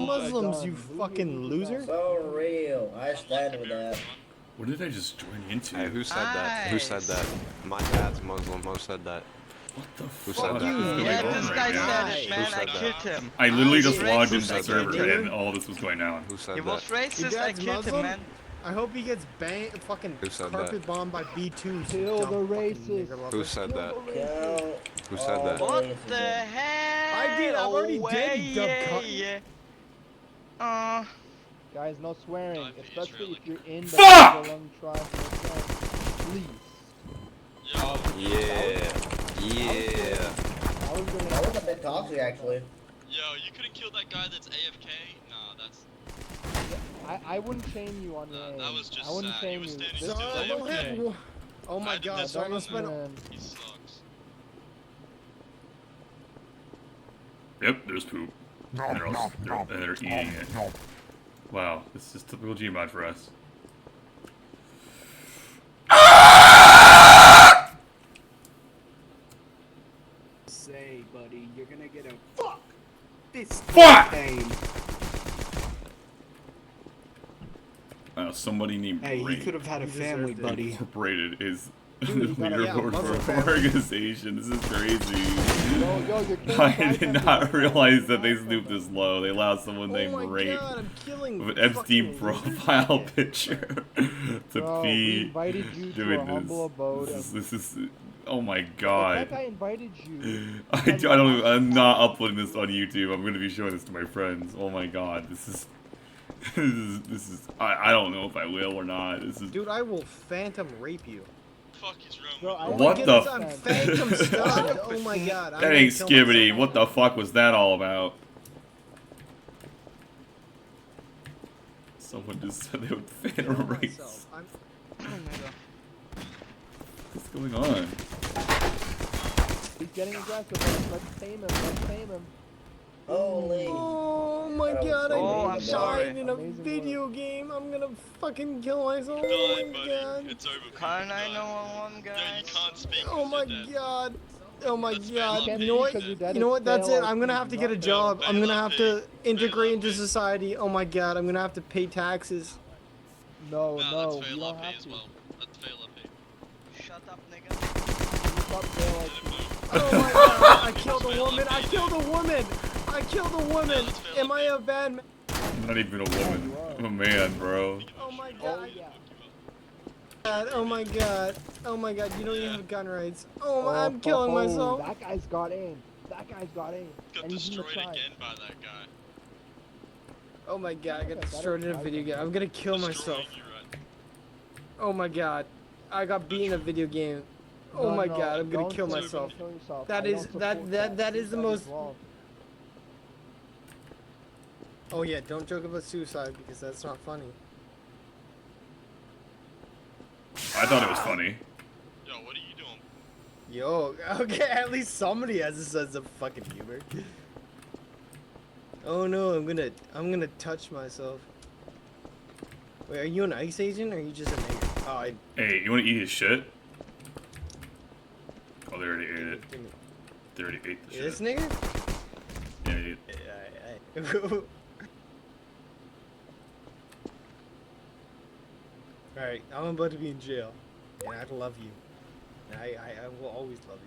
Muslims, you fucking loser. So real. I stand with that. What did I just join into? Hey, who said that? Who said that? My dad's Muslim. Who said that? What the Who fuck said that? is going Yeah, on this right guy now? said it, man. Who said I that? killed him. I literally He's just logged racist, into the I server killed him. and all this was going down. Who said He was that? Your racist, I dad's killed him, Muslim? man. I hope he gets fucking Who said carpet that? bombed by B2s. Kill the racist. Who said that? Kill Who said that? What the hell? I did, I already did, you dumb cunt. yeah. Guys, no swearing, especially if you're in the Fuck! Long tribe yourself. Please. Yeah. Yeah. That was a bit toxic, actually. Yo, you couldn't kill that guy that's AFK? Nah, that's... I wouldn't shame you on your aim. that was just I wouldn't sad. He shame was you. standing So, still I don't AFK. have. Oh my I did god, this so I'm gonna one. spend. He sucks. Yep, there's poop. And they're eating it. Wow, this is typical Gmod for us. Say, buddy, you're gonna get a fuck this Fuck! game. Somebody named Hey, Ray he could have had a family, deserved it. buddy. Incorporated is Dude, the you gotta- yeah, leaderboard Muslim for family. organization. This is crazy. Yo, you're killing I five did members. not realize that they snooped this low. They allowed someone Oh named my Ray god, I'm killing. with an Epstein fucking losers. profile picture to Bro, we be invited you to doing our humble abode. This is oh my That god. guy invited you. I'm not uploading this on YouTube. I'm gonna be showing this to my friends. Oh my god, this is I don't know if I will or not. This is Dude, I will phantom rape you. Fuck is wrong Bro, with I you? What don't the get I'm that. phantom stud. Oh my god. I'm that gonna ain't kill skibbity. myself. What the fuck was that all about? Someone just said they would phantom Kill rape. myself. I'm- What's going on? He's getting aggressive. Let's tame him. Let's tame him. Holy. Oh my god, Oh, I I'm died sorry. in a Amazing video game. I'm gonna fucking kill myself. Oh Done, my buddy. god. It's over. Call You're done. 911, Yeah, you guys. can't speak. Oh my you're dead. god. Oh my That's god. fair You know what? Because you're dead, You know what? it's That's fail it. I'm gonna IP, have to get a not job. I'm gonna have to Fail integrate IP. into society. Oh my god. I'm gonna have to pay taxes. No, No, no, that's you fail don't up have as to. well. That's fail up. Shut up, nigga. Stop fail IP. Oh my god. I killed a woman. I killed a woman. I killed a woman. Am I a bad man? I'm not even a woman. I'm a man, bro. Oh my Oh god. yeah. Oh my god. Oh my god. You don't even have gun rights. Oh, Oh, I'm killing myself. That guy's got aim. That guy's got aim. Got And he's in the destroyed tribe. again by that guy. Oh my god. I got Okay, destroyed in a video game. I'm gonna kill myself. Destroying you, right? Oh my god. I got beat in a video game. Oh No, my no, god. I'm gonna don't kill say myself. kill yourself. That I is- don't that- support that- that is the Suicide most- wrong. Oh yeah, don't joke about suicide because that's not funny. I thought it was funny. Yo, what are you doing? Yo, okay, at least somebody has a sense of fucking humor. Oh no, I'm gonna touch myself. Wait, are you an ICE agent or are you just a nigger? Oh, I Hey, you wanna eat his shit? Oh, they already ate it. give me They already ate the this shit. nigger? Yeah, they ate. Yeah, Alright, I'm about to be in jail. And I love you. And I will always love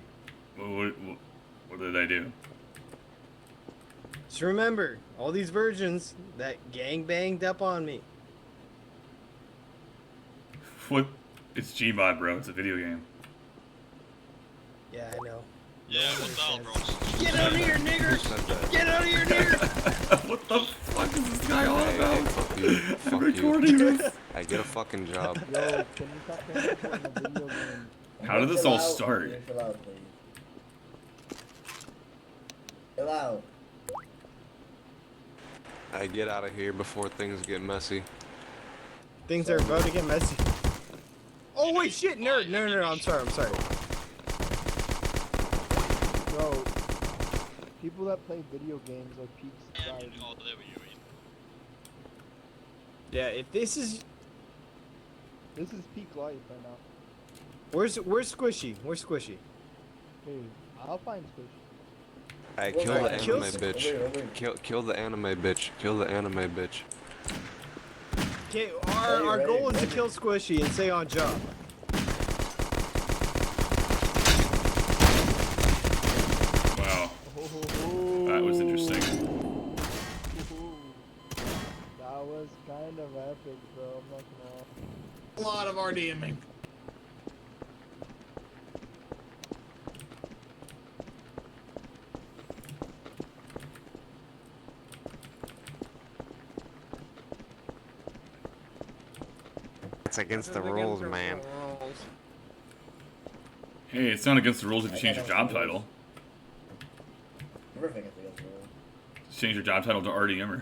you. What did I do? Just remember, all these virgins that gang banged up on me. What? It's Gmod, bro. It's a video game. Yeah, I know. Yeah, what's up, bro? Get out of here, Who nigger! said that? Get out of here, nigger! What the fuck is this guy on Hey, about? fuck you. I'm Fuck you. recording this. Hey, get a fucking job. Yo, can you stop paying attention to the video game? How did this Chill all out, start? dude, Chill out, please. Chill out. Hey, get out of here before things get messy. Things are about to get messy. Oh wait, shit, nerd! No, I'm sorry, I'm sorry. Bro, people that play video games are peak society. Oh, there we go. Yeah, if this is... This is peak life right now. Where's Squishy? Where's Squishy? Dude, I'll find Squishy. Hey, Well, kill the alright, kill anime some- bitch. Kill the anime bitch. Kill the anime bitch. Okay, Ready, our ready, goal is to ready. kill Squishy and stay on job. Wow, that was interesting. That was kind of epic, bro. I'm not gonna lie. A lot of RDMing. It's against the rules, man. Hey, it's not against the rules if you change your job title. Everything is against the rules. Just change your job title to RDMer.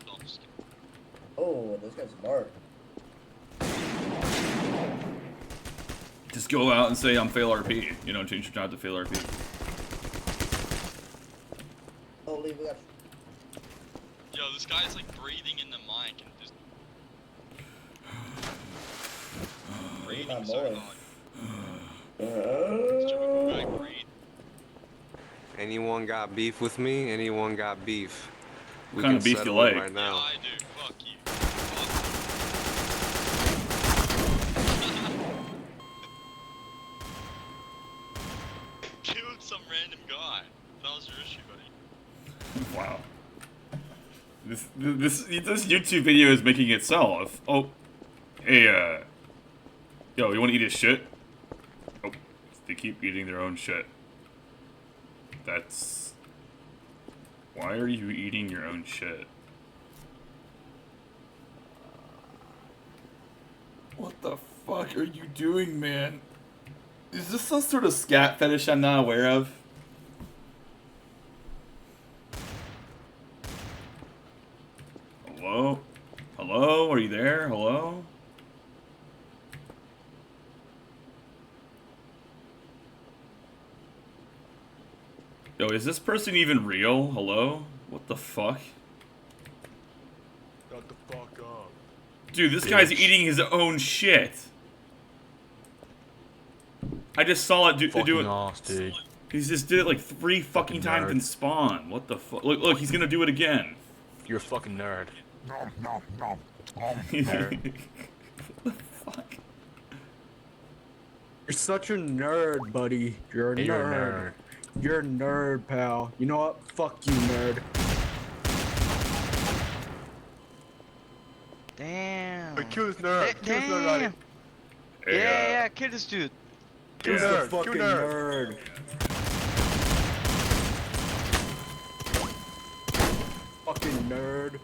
No, I'm just kidding. Oh, this guy's smart. Just go out and say I'm fail RP. You know, change your job to fail RP. Oh, Lee, we got. Yo, this guy's like breathing in the mic and just breathing My so boy. hard. Jump back, breathe. Anyone got beef with me? Anyone got beef? We Kinda can beef you settle it like? right Yeah, now. I do. Fuck you. Killed some random guy. That was your issue, buddy. Wow. This YouTube video is making itself. Oh, hey, yo, you want to eat his shit? Oh, they keep eating their own shit. That's... Why are you eating your own shit? What the fuck are you doing, man? Is this some sort of scat fetish I'm not aware of? Hello? Hello? Are you there? Hello? Yo, is this person even real? Hello? What the fuck? Shut the fuck up. Dude, this guy's eating his own shit. I just saw it do Fucking it. ass, dude. He's just did it like 3 fucking times nerd. in spawn. What the fuck? Look, he's gonna do it again. You're a fucking nerd. What Nerd. the fuck? You're such a nerd, buddy. You're a nerd. You're a nerd. You're a nerd, pal. You know what? Fuck you, nerd. Damn. Hey, kill this nerd. Kill this nerd, Damn. buddy. Hey, Yeah, kill this dude. Kill Yeah. this nerd. Fucking Kill nerd. Fucking nerd.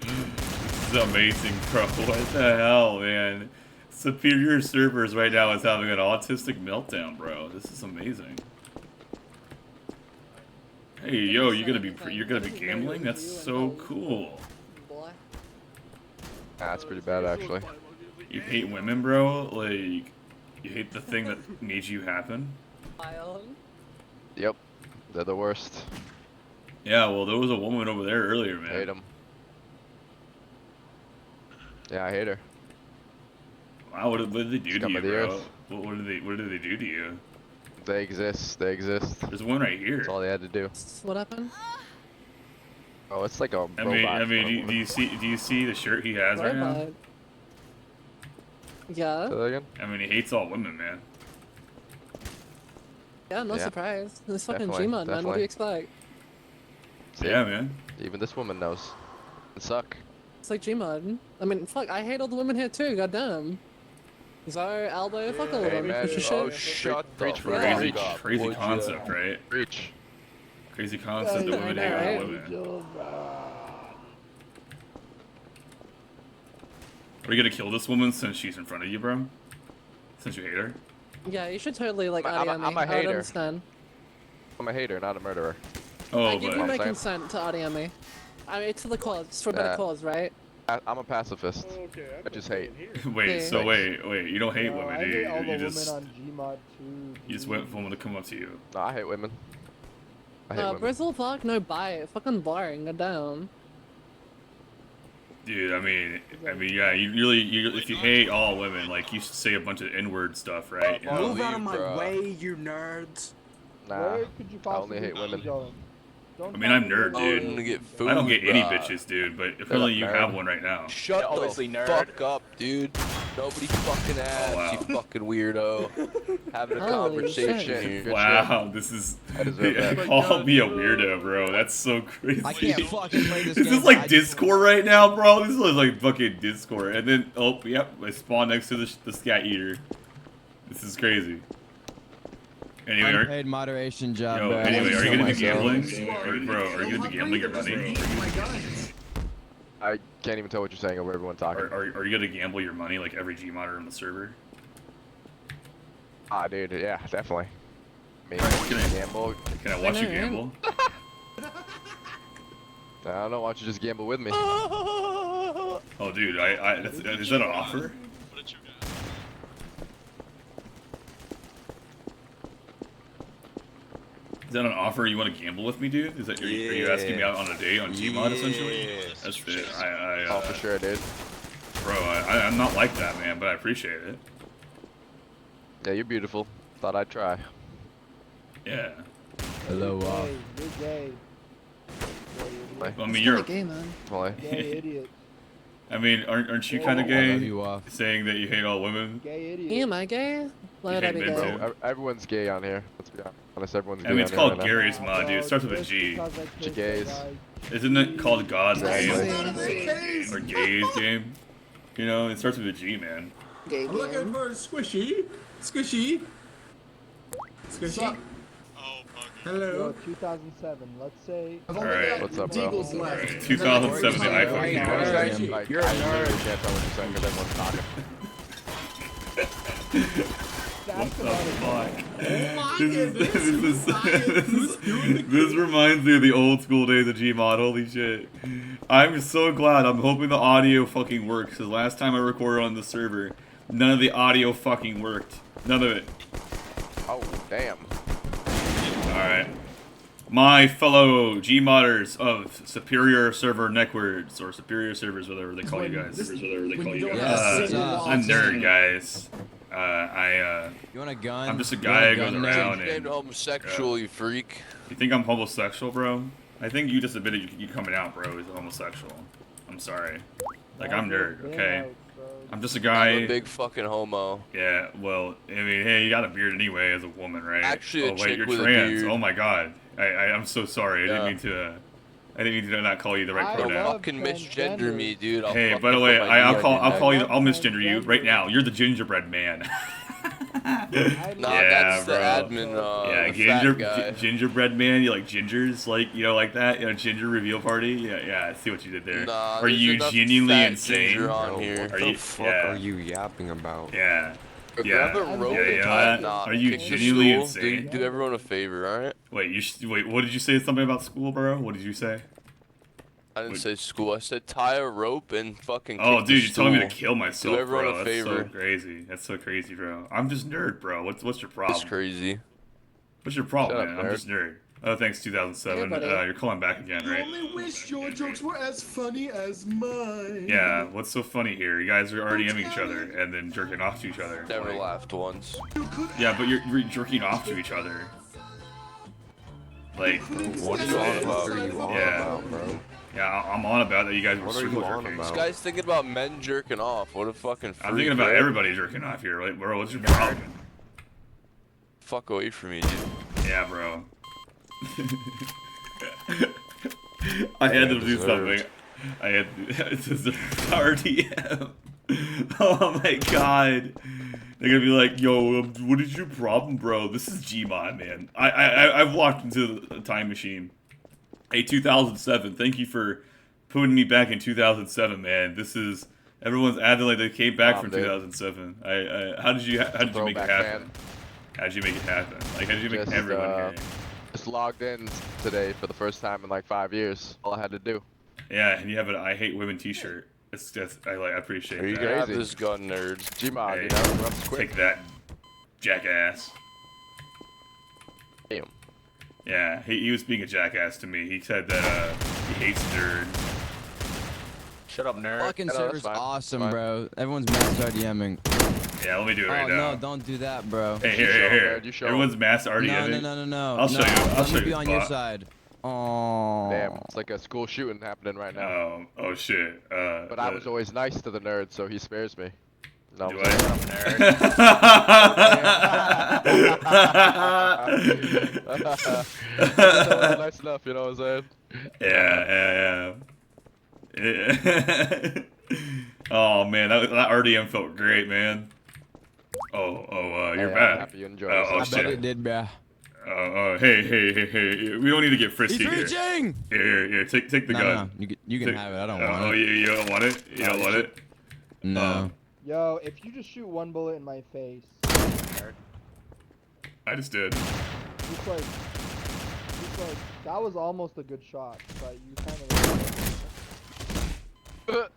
This is amazing, bro. What the hell, man? Superior Servers right now is having an autistic meltdown, bro. This is amazing. Hey, yo, you're gonna be gambling? That's so cool. That's pretty bad, actually. You hate women, bro? Like, you hate the thing that made you happen? Yep. They're the worst. Yeah, well, there was a woman over there earlier, man. Hate them. Yeah, I hate her. Wow, what did they do to Scum you, of the bro? earth. What did they do to you? They exist. They exist. There's one right here. That's all they had to do. What happened? Oh, it's like a I robot. mean, do you see the shirt he has right now? Robot. Yeah. Say that again? I mean, he hates all women, man. Yeah, no Yeah. surprise. This fucking Definitely, Gmod, man. What do definitely. you expect? See? Yeah, man. Even this woman knows. It suck. It's like Gmod. I mean, fuck, I hate all the women here too, goddamn. So, Albo, fuck all of Hey, them. man. for Oh, shit. shut the Crazy, fuck up. crazy Would ya? concept, right? Preach. Crazy concept that I women know, hate right? all women. Are you gonna kill this woman since she's in front of you, bro? Since you hate her? Yeah, you should totally, like, I'm a RDM me. I would hater. understand. I'm a hater, not a murderer. Oh, I give you but my saying. consent to RDM me. I mean, it's for the cause. It's for a better Yeah. cause, right? I'm a pacifist. I just hate. wait. So Yeah. wait. You don't hate No, women, I do hate you? all the You women just on Gmod too. you just wait for women to come up to you. No, I hate women. I hate women. Brazil Park, no bite. Fucking boring. Goddamn. Dude, I mean, yeah. If you hate all women, like you should say a bunch of N-word stuff, right? You know? Move out of my bruh. way, you nerds. Nah, Where could you I only possibly hate women. be going? Don't I mean, I'm tell me nerd, where dude. you're get going. food. I don't get any bruh. bitches, dude, but apparently you nerd. have one right now. Shut Yeah, the obviously fuck up, dude. Nobody fucking asks, wow. you fucking weirdo. Having a Holy conversation shit. here. Good Wow, this is. I deserve that. Call me a weirdo, bro. That's so crazy. I can't fucking play this Is game. this like Discord right now, bro? This is like fucking Discord. And then, oh, yep, I spawned next to the scat eater. This is crazy. Anyway, Unpaid moderation job, yo, bro. anyway, are you gonna be gambling? Sorry. Bro, are you gonna be gambling your money? I can't even tell what you're saying over everyone talking. Are you gonna gamble your money like every Gmodder on the server? Ah, dude, yeah, definitely. I mean, Can I- gamble. Can I watch you gamble? I don't know, why don't you just gamble with me? Oh, dude, is that an offer? What did you got? Is that an offer you want to gamble with me, dude? Are you asking me out on a date on Gmod, essentially? Yeah. That's it. Oh, for sure, dude. Bro, I'm not like that, man, but I appreciate it. Yeah, you're beautiful. Thought I'd try. Yeah. Hello, Gay, you're gay. Like, I mean, you're. Gay, man. Well, Gay idiot. I mean, aren't you kind of I love gay? you off. Saying that you hate all women? Gay idiot. Am I gay? Why would I hate be men gay? too. bro, everyone's gay on here. Let's be honest, everyone's gay. I mean, it's on called here right Gary's Mod, dude. It starts with a Just G. because I kissed gays. that guy. Isn't it called God's Exactly. Game? Or Gays Game? You know, it starts with a G, man. Gay game. for squishy. Squishy. Squishy. Oh, bugger. Hello. Yo, 2007. Let's say. Alright. What's up, bro? 2007, the iPhone came out. Like, you're a nerd. I can't tell what you're saying because everyone's talking. That's The about it. This reminds me of the old school days of Gmod. Holy shit. I'm so glad. I'm hoping the audio fucking works. Because last time I recorded on the server, none of the audio fucking worked. None of it. Oh, damn. Alright. My fellow Gmodders of Superior Server Networks, or Superior Servers, whatever they call you guys. I'm nerd, guys. You want a gun? I'm just a guy who goes gun around nerd? and... homosexual, you freak. You think I'm homosexual, bro? I think you just admitted you coming out, bro, is homosexual. I'm sorry. Like, I'm nerd, okay? I'm just a guy... I'm a big fucking homo. Yeah, well, I mean, hey, you got a beard anyway as a woman, right? Actually, a oh, wait, chick you're with a trans. beard. Oh my god. I'm so sorry. I didn't mean to not call you the right I pronoun. love Fucking transgender. misgender me, dude. I'll Hey, fucking by the way, put my I'll knee call on your neck. I'll misgender you right now. You're the gingerbread man. Nah, Yeah, that's bro. the admin, Yeah, the fat guy. gingerbread man. You like gingers, like like that. Ginger reveal party. Yeah. I see what you did there. Nah, Are there's you enough genuinely fat insane? ginger on Bro, here. what Are the you? fuck Yeah. are you yapping about? Yeah. Grab a rope Yeah, and you know tie that? a knot. Are you Kick the genuinely stool. insane? Do everyone a favor, alright? Wait. What did you say? Something about school, bro? What did you say? I didn't say school. I said tie a rope and fucking Oh, kick dude, the you're telling me to stool. kill myself, Do everyone bro. a That's favor. so crazy. That's so crazy, bro. I'm just nerd, bro. What's your problem? That's crazy. What's your problem, Shut up, man? I'm nerd. just nerd. Oh, thanks, 2007. Hey, buddy. You're calling back again, right? wish your jokes were as funny as mine. Yeah. What's so funny here? You guys are already aiming each other and then jerking off to each other. Never Like- laughed once. Yeah, but you're jerking off to each other. Like, What are you on about? yeah. bro? Yeah, I'm on about that. You guys were What are you circle on jerking. This guy's thinking about men jerking off. What a fucking freak, I'm thinking about right? everybody jerking off here, right, bro? What's your problem? Fuck away from me, dude. Yeah, bro. I had to do something. I had to deserve RDM. Oh my god. They're gonna be like, yo, what is your problem, bro? This is Gmod, man. I've walked into the time machine. Hey, 2007. Thank you for putting me back in 2007, man. This is everyone's acting like they came back from dude. 2007. How did you make it Throwback, happen? man. How did you make it happen? Like, how did you make Just, everyone here? Just logged in today for the first time in like 5 years. All I had to do. Yeah, and you have an I hate women T-shirt. It's just I appreciate Are you that. gonna have Hey, this gun, nerd? Gmod, Hey, you know, runs quick. take that, jackass. Damn. Yeah, he was being a jackass to me. He said that he hates nerd. Shut up, nerd. Fucking No, that's server's fine. awesome, Fine. bro. Everyone's mass RDMing. Yeah, let me do it right Oh now. no, don't do that, bro. Hey, You show 'em, man, here. you show 'em. Everyone's mass already No, in. no. I'll show you. I'll Let show me you be the on your spot. side. Oh. Damn, it's like a school shooting happening right now. Oh shit. But I was always nice to the nerd, so he spares me. No, Do I'm saying, I'm a nerd. Nice enough, you know what I'm saying? Yeah. Oh man, that RDM felt great, man. You're Hey, I'm back. happy you enjoyed Oh, yourself. I bet shit. it did, bruh. Hey. We don't need to get frisky He's here. reaching! Here. Take the No, gun. you can have it. I don't want it. You don't want it? You don't want it? No. Yo, if you just shoot one bullet in my face, I just did. just like, that was almost a good shot, but you kind of.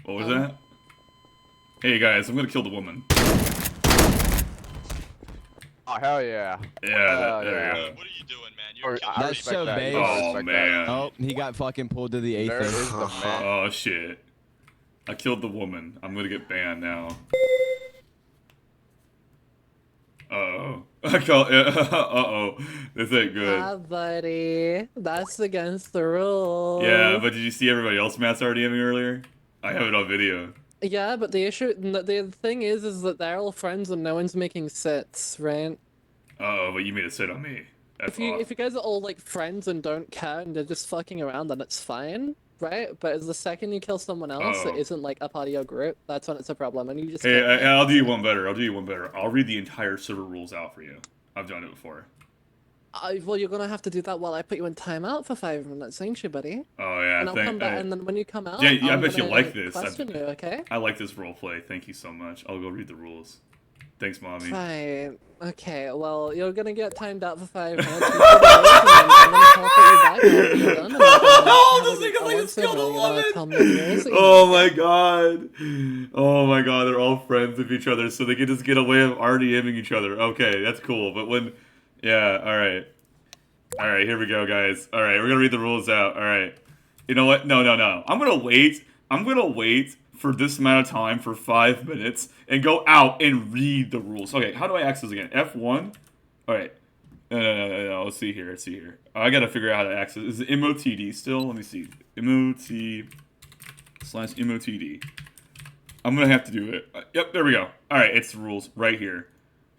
What was that? Hey guys, I'm gonna kill the woman. Oh, hell yeah. Yeah, there we go. What are you doing, man? You're killing I That's respect so that. base. You gotta Oh respect man. Oh, he got fucking pulled to the That. Nerd eighth. is the man. Oh shit. I killed the woman. I'm gonna get banned now. Uh-oh. Uh-oh. This ain't good. Ah, buddy. That's against the rules. Yeah, but did you see everybody else mass RDMing earlier? I have it on video. Yeah, but the thing is that they're all friends and no one's making sits, right? Uh-oh, but you made a sit on me. That's off. If you guys are all like friends and don't care and they're just fucking around, then it's fine, right? But as the second you kill someone else that isn't like a part of your group, that's when it's a problem, and you just. Hey, I'll do you one better. I'll read the entire server rules out for you. I've done it before. Well, you're gonna have to do that while I put you in timeout for 5 minutes, ain't you, buddy? Oh yeah, And I'll come back, and then when you come out, yeah, I I'm bet you gonna like this. question you, okay? I like this roleplay. Thank you so much. I'll go read the rules. Thanks, mommy. Fine. Okay, well, you're gonna get timed out for 5 minutes. I'm gonna teleport you back after you're done. Oh my god. Oh my god, they're all friends with each other, so they can just get away with RDMing each other. Okay, that's cool. But when... Yeah, alright. Alright, here we go, guys. Alright, we're gonna read the rules out. Alright. You know what? No. I'm gonna wait for this amount of time for 5 minutes and go out and read the rules. Okay, how do I access again? F1? Alright. No. Let's see here. I gotta figure out how to access. Is it MOTD still? Let me see. MOT/MOTD. I'm gonna have to do it. Yep, there we go. Alright, it's the rules right here.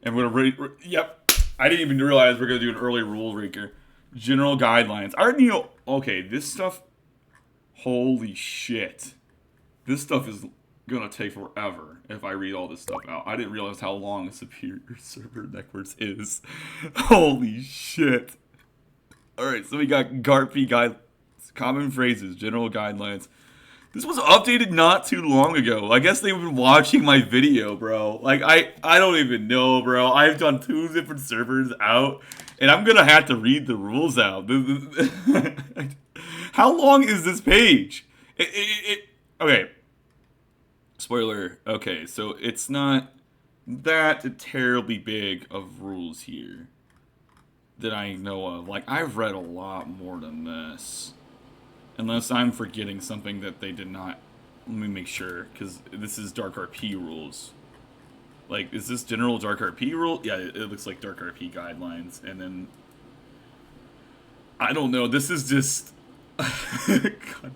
And we're gonna yep. I didn't even realize we're gonna do an early rule breaker. General guidelines. I already know. Okay, this stuff. Holy shit. This stuff is gonna take forever if I read all this stuff out. I didn't realize how long a Superior server networks is. Holy shit. Alright, so we got DarkRP guidelines, common phrases, general guidelines. This was updated not too long ago. I guess they've been watching my video, bro. Like, I don't even know, bro. I've done 2 different servers out, and I'm gonna have to read the rules out. How long is this page? Okay. Spoiler. Okay, so it's not that terribly big of rules here that I know of. Like, I've read a lot more than this. Unless I'm forgetting something that they did not. Let me make sure, because this is DarkRP rules. Like, is this general DarkRP rule? Yeah, it looks like DarkRP guidelines. And then... I don't know, this is just... God.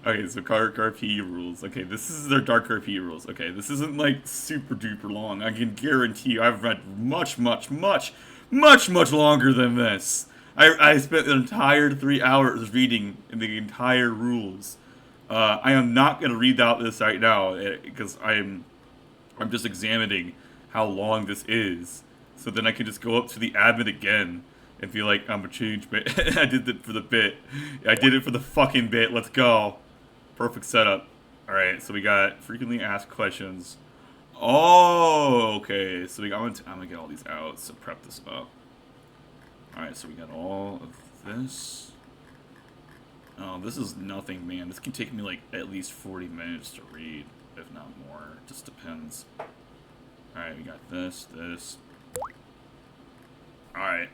Okay, so DarkRP rules. Okay, this is their DarkRP rules. Okay, this isn't like super duper long. I can guarantee you I've read much longer than this. I spent the entire 3 hours reading the entire rules. I am not going to read out this right now because I'm just examining how long this is. So then I can just go up to the admin again and be like, I'm a change bit. I did it for the bit. I did it for the fucking bit. Let's go. Perfect setup. Alright, so we got frequently asked questions. Oh, okay. So I'm gonna get all these out, so prep this up. Alright, so we got all of this. Oh, this is nothing, man. This can take me like at least 40 minutes to read, if not more. It just depends. Alright, we got this. Alright.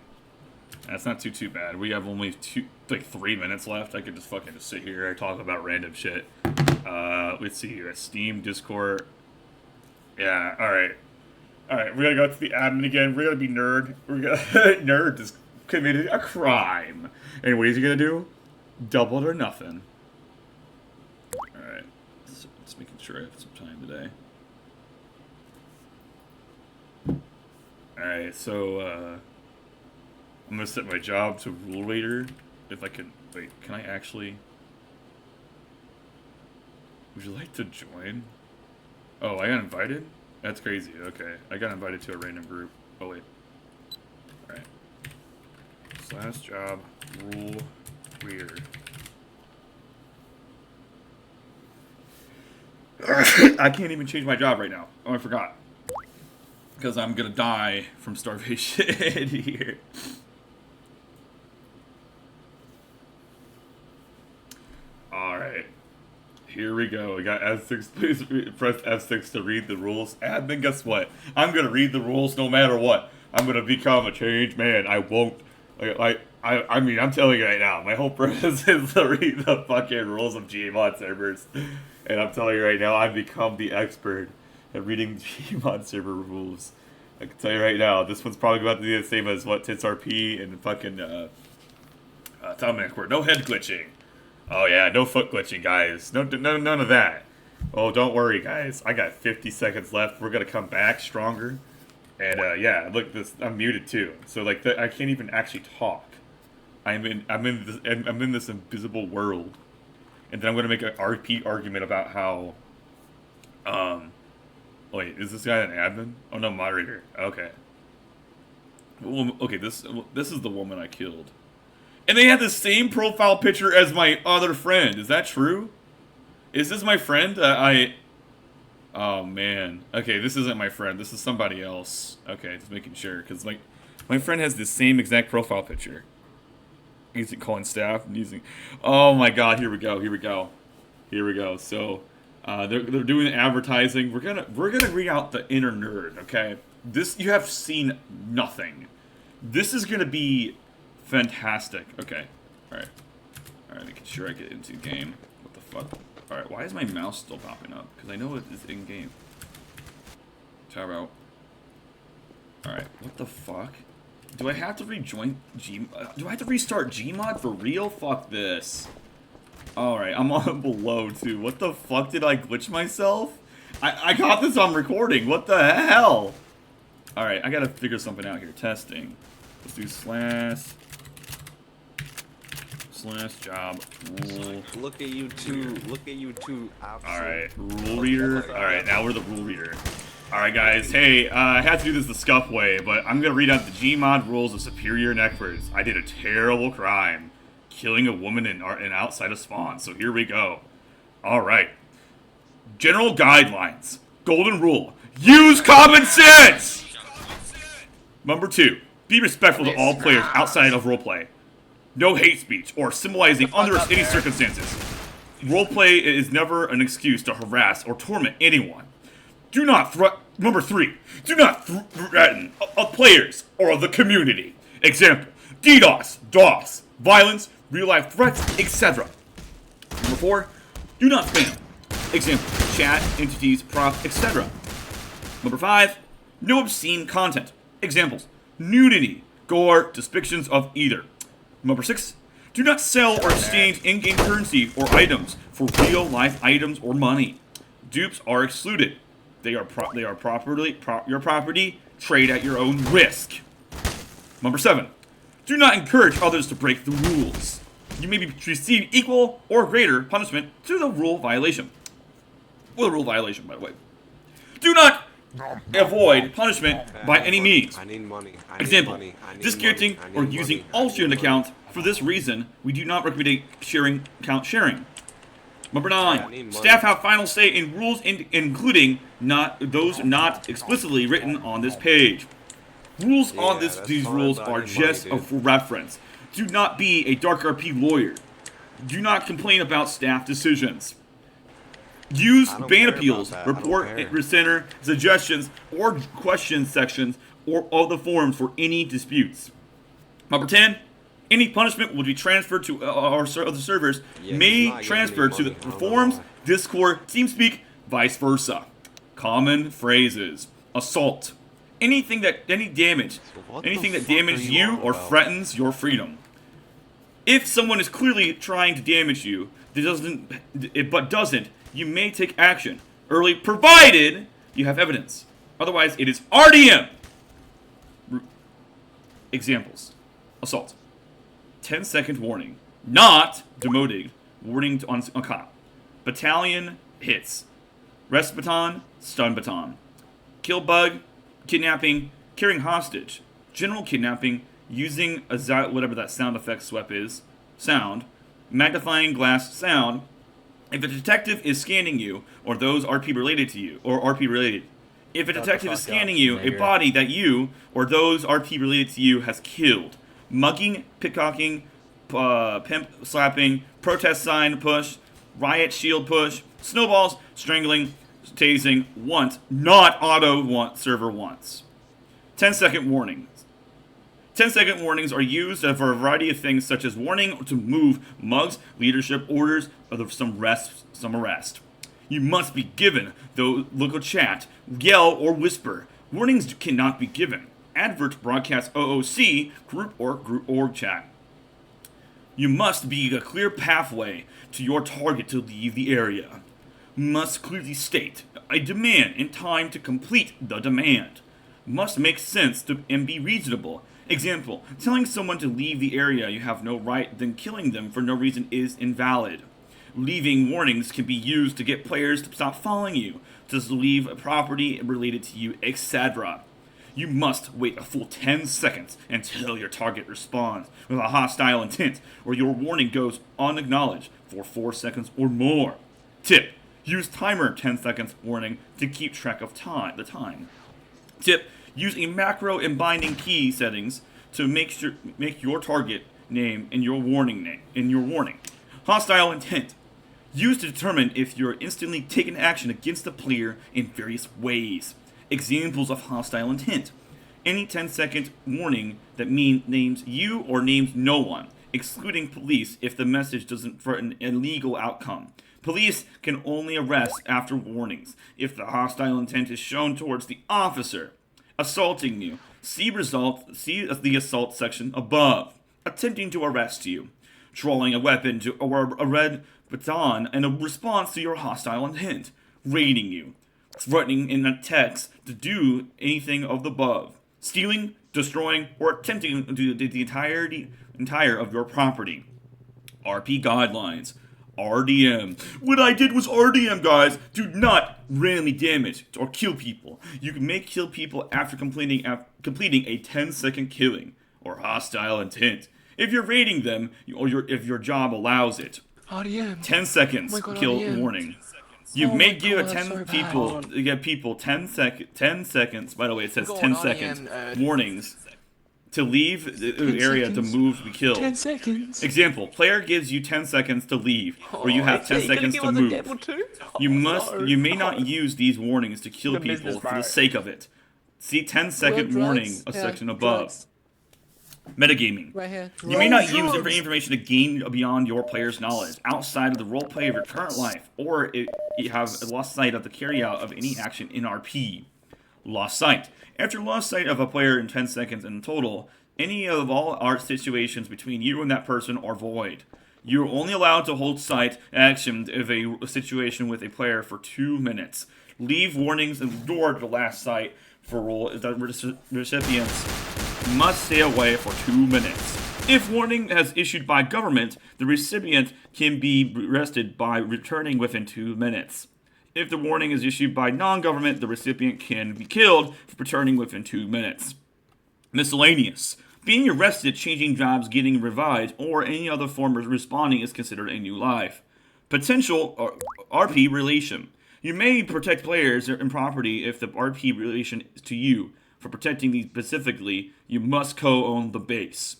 That's not too bad. We have only 3 minutes left. I could just fucking sit here and talk about random shit. Let's see here. Steam, Discord. Yeah, alright. Alright, we're gonna go to the admin again. We're gonna be nerd. We're gonna nerd just committed a crime. And what is he gonna do? Double or nothing. Alright. Just making sure I have some time today. Alright, so I'm gonna set my job to rule raider. If I can wait, can I actually would you like to join? Oh, I got invited? That's crazy. Okay. I got invited to a random group. Oh, wait. Alright. Slash job rule weird. I can't even change my job right now. Oh, I forgot. Because I'm gonna die from starvation here. Alright. Here we go. We got F6. Please press F6 to read the rules. Admin, guess what? I'm gonna read the rules no matter what. I'm gonna become a changed man. I won't. I mean, I'm telling you right now. My whole purpose is to read the fucking rules of Gmod servers, and I'm telling you right now, I've become the expert at reading Gmod server rules. I can tell you right now, this one's probably about to be the same as what DarkRP and fucking Dominic were. No head glitching. Oh yeah, no foot glitching, guys. No, none of that. Oh, don't worry, guys. I got 50 seconds left. We're gonna come back stronger. And yeah, look, I'm muted too. So like, I can't even actually talk. I'm in this invisible world. And then I'm gonna make an RP argument about how. Wait, is this guy an admin? Oh no, moderator. Okay. Well, okay, this is the woman I killed. And they had the same profile picture as my other friend. Is that true? Is this my friend? Oh, man. Okay, this isn't my friend. This is somebody else. Okay, just making sure. Because my friend has the same exact profile picture. He's calling staff and using... Oh, my God. Here we go. Here we go. Here we go. So, they're doing advertising. We're gonna read out the inner nerd, okay? This, you have seen nothing. This is gonna be... fantastic. Okay. Alright. Alright, making sure I get into the game. What the fuck? Alright, why is my mouse still popping up? Because I know it is in-game. Tab out. Alright, what the fuck? Do I have to rejoin do I have to restart Gmod for real? Fuck this. Alright, I'm on below too. What the fuck? Did I glitch myself? I got this on recording. What the hell? Alright, I gotta figure something out here. Testing. Let's do slash job rule. Look at you two. Look at you two. Alright, rule reader. Alright, now we're the rule reader. Alright guys, hey, I had to do this the scuff way, but I'm gonna read out the Gmod rules of Superior and Experts. I did a terrible crime. Killing a woman in outside of spawn, so here we go. Alright. General guidelines. Golden rule. Use common sense! Number 2. Be respectful to all players outside of roleplay. No hate speech or symbolizing under any circumstances. Roleplay is never an excuse to harass or torment anyone. Do not Number 3. Do not threaten players or the community. Example: DDoS, DOS, violence, real-life threats, etc. Number 4. Do not spam. Example: chat, entities, props, etc. Number 5. No obscene content. Examples: nudity, gore, depictions of either. Number 6. Do not sell or exchange in-game currency or items for real-life items or money. Dupes are excluded. They are your property. Trade at your own risk. Number 7. Do not encourage others to break the rules. You may receive equal or greater punishment to the rule violation. Well, the rule violation, by the way. Do not avoid punishment by any means. I need money. Example: discounting or using all student accounts. For this reason, we do not recommend account sharing. Number 9. Staff have final say in rules, including those not explicitly written on this page. Rules on these rules are just a reference. Do not be a DarkRP lawyer. Do not complain about staff decisions. Use ban appeals, report center, suggestions, or question sections of the forums for any disputes. Number 10. Any punishment will be transferred to our other servers, may transfer to the forums, Discord, TeamSpeak, vice versa. Common phrases: assault, Any damage, anything that damages you or threatens your freedom. If someone is clearly trying to damage you, but doesn't, you may take action early, provided you have evidence. Otherwise, it is RDM. Examples: assault, 10-second warning, not demoted, warning on cop, battalion hits, rest baton, stun baton, kill bug, kidnapping, carrying hostage, general kidnapping, using whatever that sound effect sweep is, sound, magnifying glass sound. If a detective is scanning you, or those RP related to you, or RP related. If a detective is scanning you, a body that you, or those RP related to you has killed. Mugging, pickpocketing, pimp slapping, protest sign push, riot shield push, snowballs, strangling, tasing, once, not auto server once. 10-second warnings. 10-second warnings are used for a variety of things, such as warning to move, mugs, leadership orders, or some arrest. You must be given, though local chat, yell, or whisper. Warnings cannot be given. Advert broadcast OOC, group or group org chat. You must be a clear pathway to your target to leave the area. Must clearly state a demand and time to complete the demand. Must make sense and be reasonable. Example, telling someone to leave the area you have no right, then killing them for no reason is invalid. Leaving warnings can be used to get players to stop following you, to leave a property related to you, etc. You must wait a full 10 seconds until your target responds with a hostile intent, or your warning goes unacknowledged for 4 seconds or more. Tip: use timer 10 seconds warning to keep track of the time. Tip: use a macro and binding key settings to make your target name and your warning Hostile intent: used to determine if you're instantly taking action against the player in various ways. Examples of hostile intent: any 10-second warning that names you or names no one, excluding police if the message doesn't threaten an illegal outcome. Police can only arrest after warnings if the hostile intent is shown towards the officer assaulting you. See the assault section above. Attempting to arrest you. Drawing a weapon or a red baton in a response to your hostile intent. Raiding you. Threatening in a text to do anything of the above. Stealing, destroying, or attempting to do the entire of your property. RP guidelines. RDM. What I did was RDM, guys. Do not randomly damage or kill people. You may kill people after completing a 10-second killing or hostile intent. If you're raiding them, or if your job allows it. RDM. 10 seconds kill RDM. Warning. You may give 10 seconds. By the way, it says 10-second warnings to leave the area to move to be killed. 10 seconds. Example: player gives you 10 seconds to leave, or you have 10 seconds to move. You may not use these warnings to kill people for the sake of it. See 10-second warning section above. Metagaming. Right here. You may not use information to gain beyond your player's knowledge, outside of the roleplay of your current life, or if you have lost sight of the carryout of any action in RP. Lost sight. After lost sight of a player in 10 seconds in total, any of all art situations between you and that person are void. You are only allowed to hold sight action of a situation with a player for 2 minutes. Leave warnings and endure the last sight for rule is that recipients must stay away for 2 minutes. If warning has issued by government, the recipient can be arrested by returning within 2 minutes. If the warning is issued by non-government, the recipient can be killed for returning within 2 minutes. Miscellaneous. Being arrested, changing jobs, getting revived, or any other form of responding is considered a new life. Potential RP relation. You may protect players and property if the RP relation is to you. For protecting these specifically, you must co-own the base.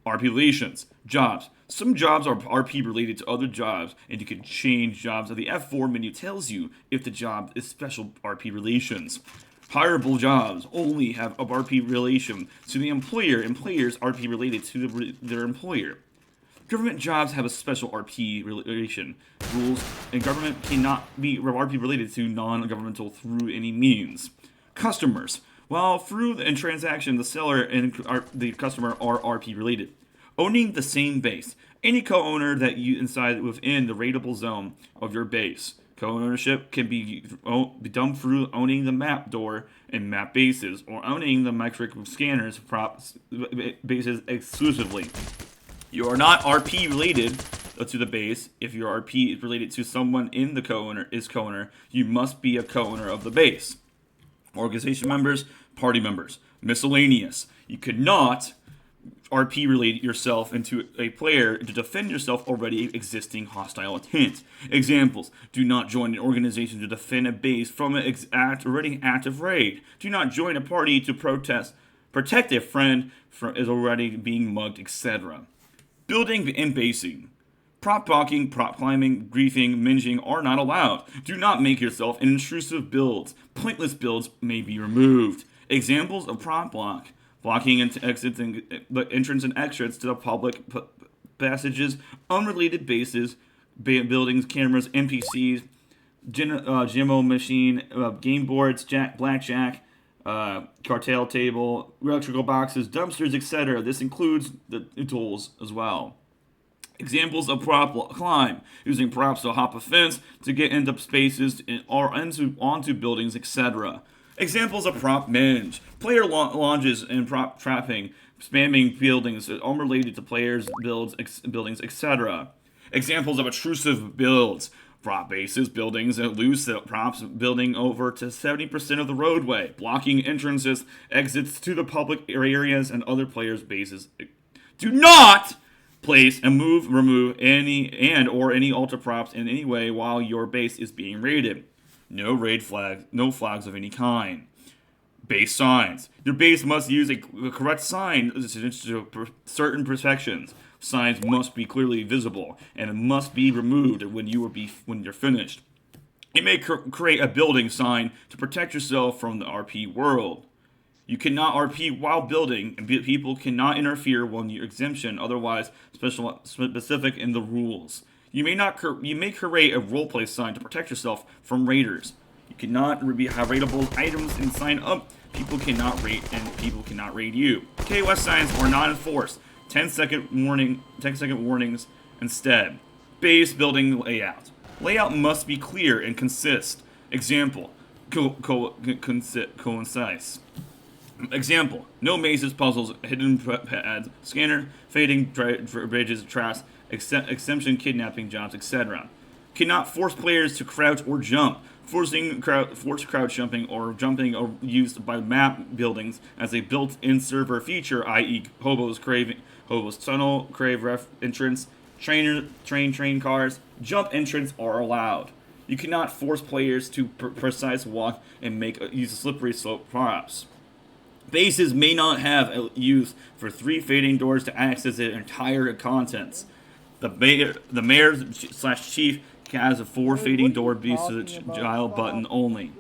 RP relations. Jobs. Some jobs are RP related to other jobs, and you can change jobs. The F4 menu tells you if the job is special RP relations. Hireable jobs only have a RP relation to the employer, and players RP related to their employer. Government jobs have a special RP relation rules, and government cannot be RP related to non-governmental through any means. Customers. while through the transaction, the seller and the customer are RP related. Owning the same base. Any co-owner that you inside within the rateable zone of your base. Co-ownership can be done through owning the map door and map bases, or owning the metric scanners props bases exclusively. You are not RP related to the base. If your RP is related to someone in the co-owner, you must be a co-owner of the base. Organization members, party members. Miscellaneous. You could not RP relate yourself into a player to defend yourself already existing hostile intent. Examples: do not join an organization to defend a base from an already active raid. Do not join a party to protect a friend is already being mugged, etc. Building and basing. Prop blocking, prop climbing, griefing, minging are not allowed. Do not make yourself an intrusive builds. Pointless builds may be removed. Examples of prop block: blocking exits and entrance and exits to the public passages, unrelated bases, buildings, cameras, NPCs, GMO machine, game boards, blackjack, cartel table, electrical boxes, dumpsters, etc. This includes the tools as well. Examples of prop climb: using props to hop a fence to get into spaces or onto buildings, etc. Examples of prop minge: player launches and prop trapping, spamming buildings unrelated to players' buildings, etc. Examples of intrusive builds: prop bases, buildings, and loose props building over to 70% of the roadway, blocking entrances, exits to the public areas and other players' bases. Do not place and remove any altar props in any way while your base is being raided. No flags of any kind. Base signs: your base must use a correct sign to certain protections. Signs must be clearly visible and it must be removed when you're finished. You may create a building sign to protect yourself from the RP world. You cannot RP while building, and people cannot interfere when your exemption otherwise specific in the rules. You may create a roleplay sign to protect yourself from raiders. You cannot have raidable items and sign up. People cannot raid you. KOS signs are not enforced. 10-second warnings instead. Base building layout. Layout must be clear and consist. Example: concise. Example: no mazes, puzzles, hidden pads, scanner, fading bridges, traps, exemption, kidnapping jobs, etc. Cannot force players to crouch or jump. Forced crouch jumping or jumping are used by map buildings as a built-in server feature, i.e. Hobo's tunnel, crave ref entrance, train cars. Jump entrance are allowed. You cannot force players to precise walk and use slippery slope props. Bases may not have a use for 3 fading doors to access their entire contents. The mayor/chief has a 4 fading door dial button only.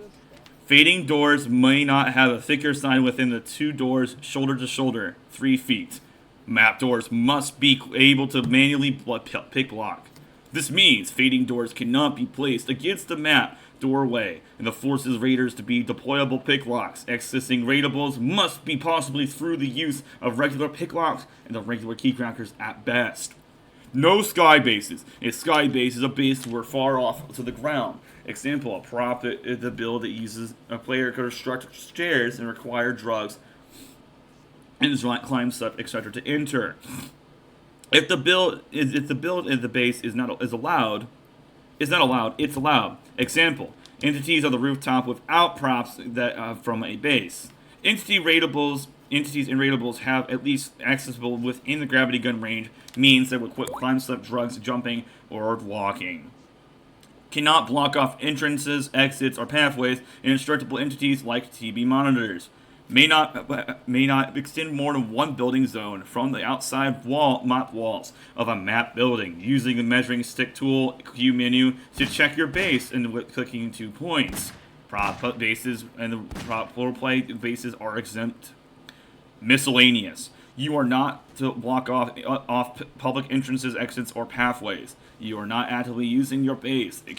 Fading doors may not have a thicker sign within the 2 doors shoulder to shoulder, 3 feet. Map doors must be able to manually pick lock. This means fading doors cannot be placed against the map doorway, and the forces raiders to be deployable pick locks. Accessing raidables must be possibly through the use of regular pick locks and the regular key crackers at best. No sky bases. A sky base is a base where far off to the ground. Example: a prop the build that uses a player to construct stairs and require drugs and climb stuff, etc. to enter. If the build in the base is allowed, it's allowed. Example: entities on the rooftop without props that from a base. Entities and rateables have at least accessible within the gravity gun range means that would climb stuff, drugs, jumping, or walking. Cannot block off entrances, exits, or pathways, and indestructible entities like TB monitors. May not extend more than 1 building zone from the outside map walls of a map building. Using the measuring stick tool Q menu to check your base and clicking 2 points. Prop bases and the prop roleplay bases are exempt. Miscellaneous: you are not to block off public entrances, exits, or pathways. You are not actively using your base. It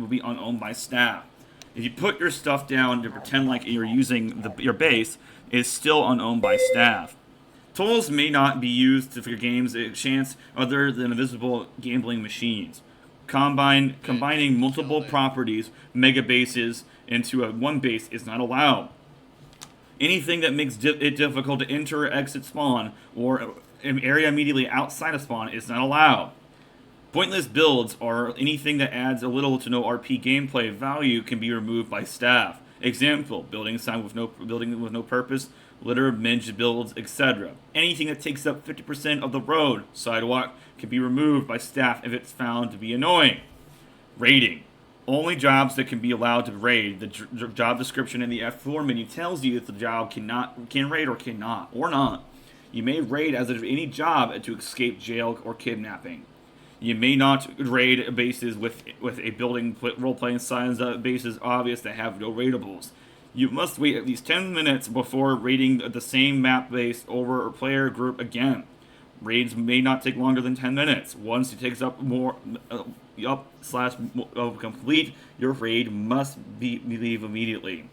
will be unowned by staff. If you put your stuff down to pretend like you're using your base, it is still unowned by staff. Tools may not be used for your games a chance other than invisible gambling machines. Combining multiple properties, mega bases, into one base is not allowed. Anything that makes it difficult to enter or exit spawn, or an area immediately outside of spawn, is not allowed. Pointless builds, or anything that adds a little to no RP gameplay value, can be removed by staff. Example, building sign with no purpose, litter, minge builds, etc. Anything that takes up 50% of the road, sidewalk, can be removed by staff if it's found to be annoying. Raiding. Only jobs that can be allowed to raid. The job description in the F4 menu tells you if the job can raid or cannot, or not. You may raid as of any job to escape jail or kidnapping. You may not raid bases with a building role-playing signs that bases obvious that have no raidable. You must wait at least 10 minutes before raiding the same map base over a player group again. Raids may not take longer than 10 minutes. Once it takes up complete, your raid must leave immediately.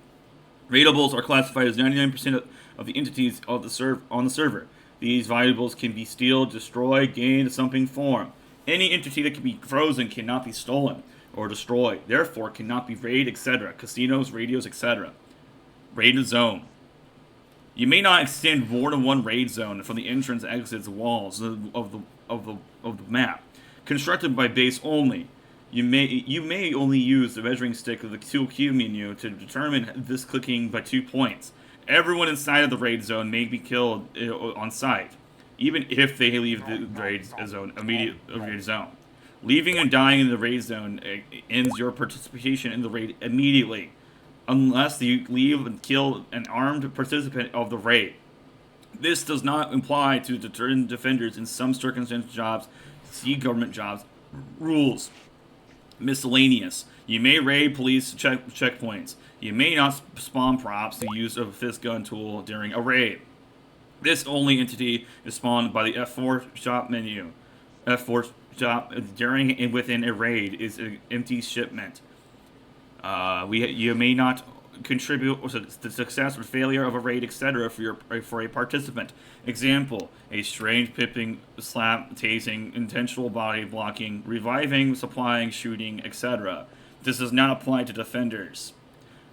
Raidables are classified as 99% of the entities on the server. These valuables can be stealed, destroyed, gained in something form. Any entity that can be frozen cannot be stolen or destroyed, therefore cannot be raided, etc. Casinos, radios, etc. Raid zone. You may not extend more than one raid zone from the entrance, exits, walls of the map. Constructed by base only. You may only use the measuring stick of the toolkey menu to determine this clicking by 2 points. Everyone inside of the raid zone may be killed on sight, even if they leave the raid zone. Leaving and dying in the raid zone ends your participation in the raid immediately, unless you leave and kill an armed participant of the raid. This does not apply to deterrent defenders in some circumstances jobs. See government jobs rules. Miscellaneous. You may raid police checkpoints. You may not spawn props to use a fist gun tool during a raid. This only entity is spawned by the F4 shop menu. F4 shop during and within a raid is an empty shipment. You may not contribute to the success or failure of a raid, etc. for a participant. Example: a strange pipping, slap, tasing, intentional body blocking, reviving, supplying, shooting, etc. This does not apply to defenders.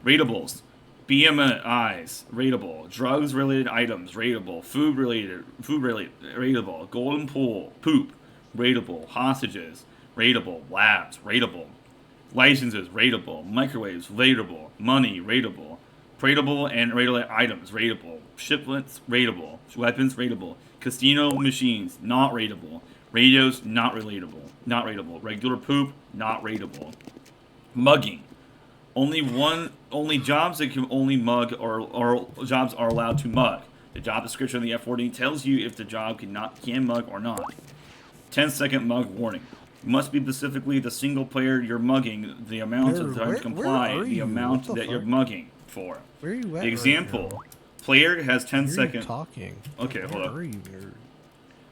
Raidables. BMIs, raidable. Drugs-related items, raidable. Food-related, raidable. Golden pool, poop, raidable. Hostages, raidable. Labs, raidable. Licenses, raidable. Microwaves, raidable. Money, raidable. Raidable and raidable items, raidable. Shipments, raidable. Weapons, raidable. Casino machines, not raidable. Radios, not raidable. Regular poop, not raidable. Mugging. Only jobs that can only mug or jobs are allowed to mug. The job description of the F14 tells you if the job can mug or not. 10-second mug warning. Must be specifically the single player you're mugging, the amount of time to comply, the amount that you're mugging for. Where are you at? Example, player has 10 seconds. Talking. Okay, hold Where are on. you, nerd?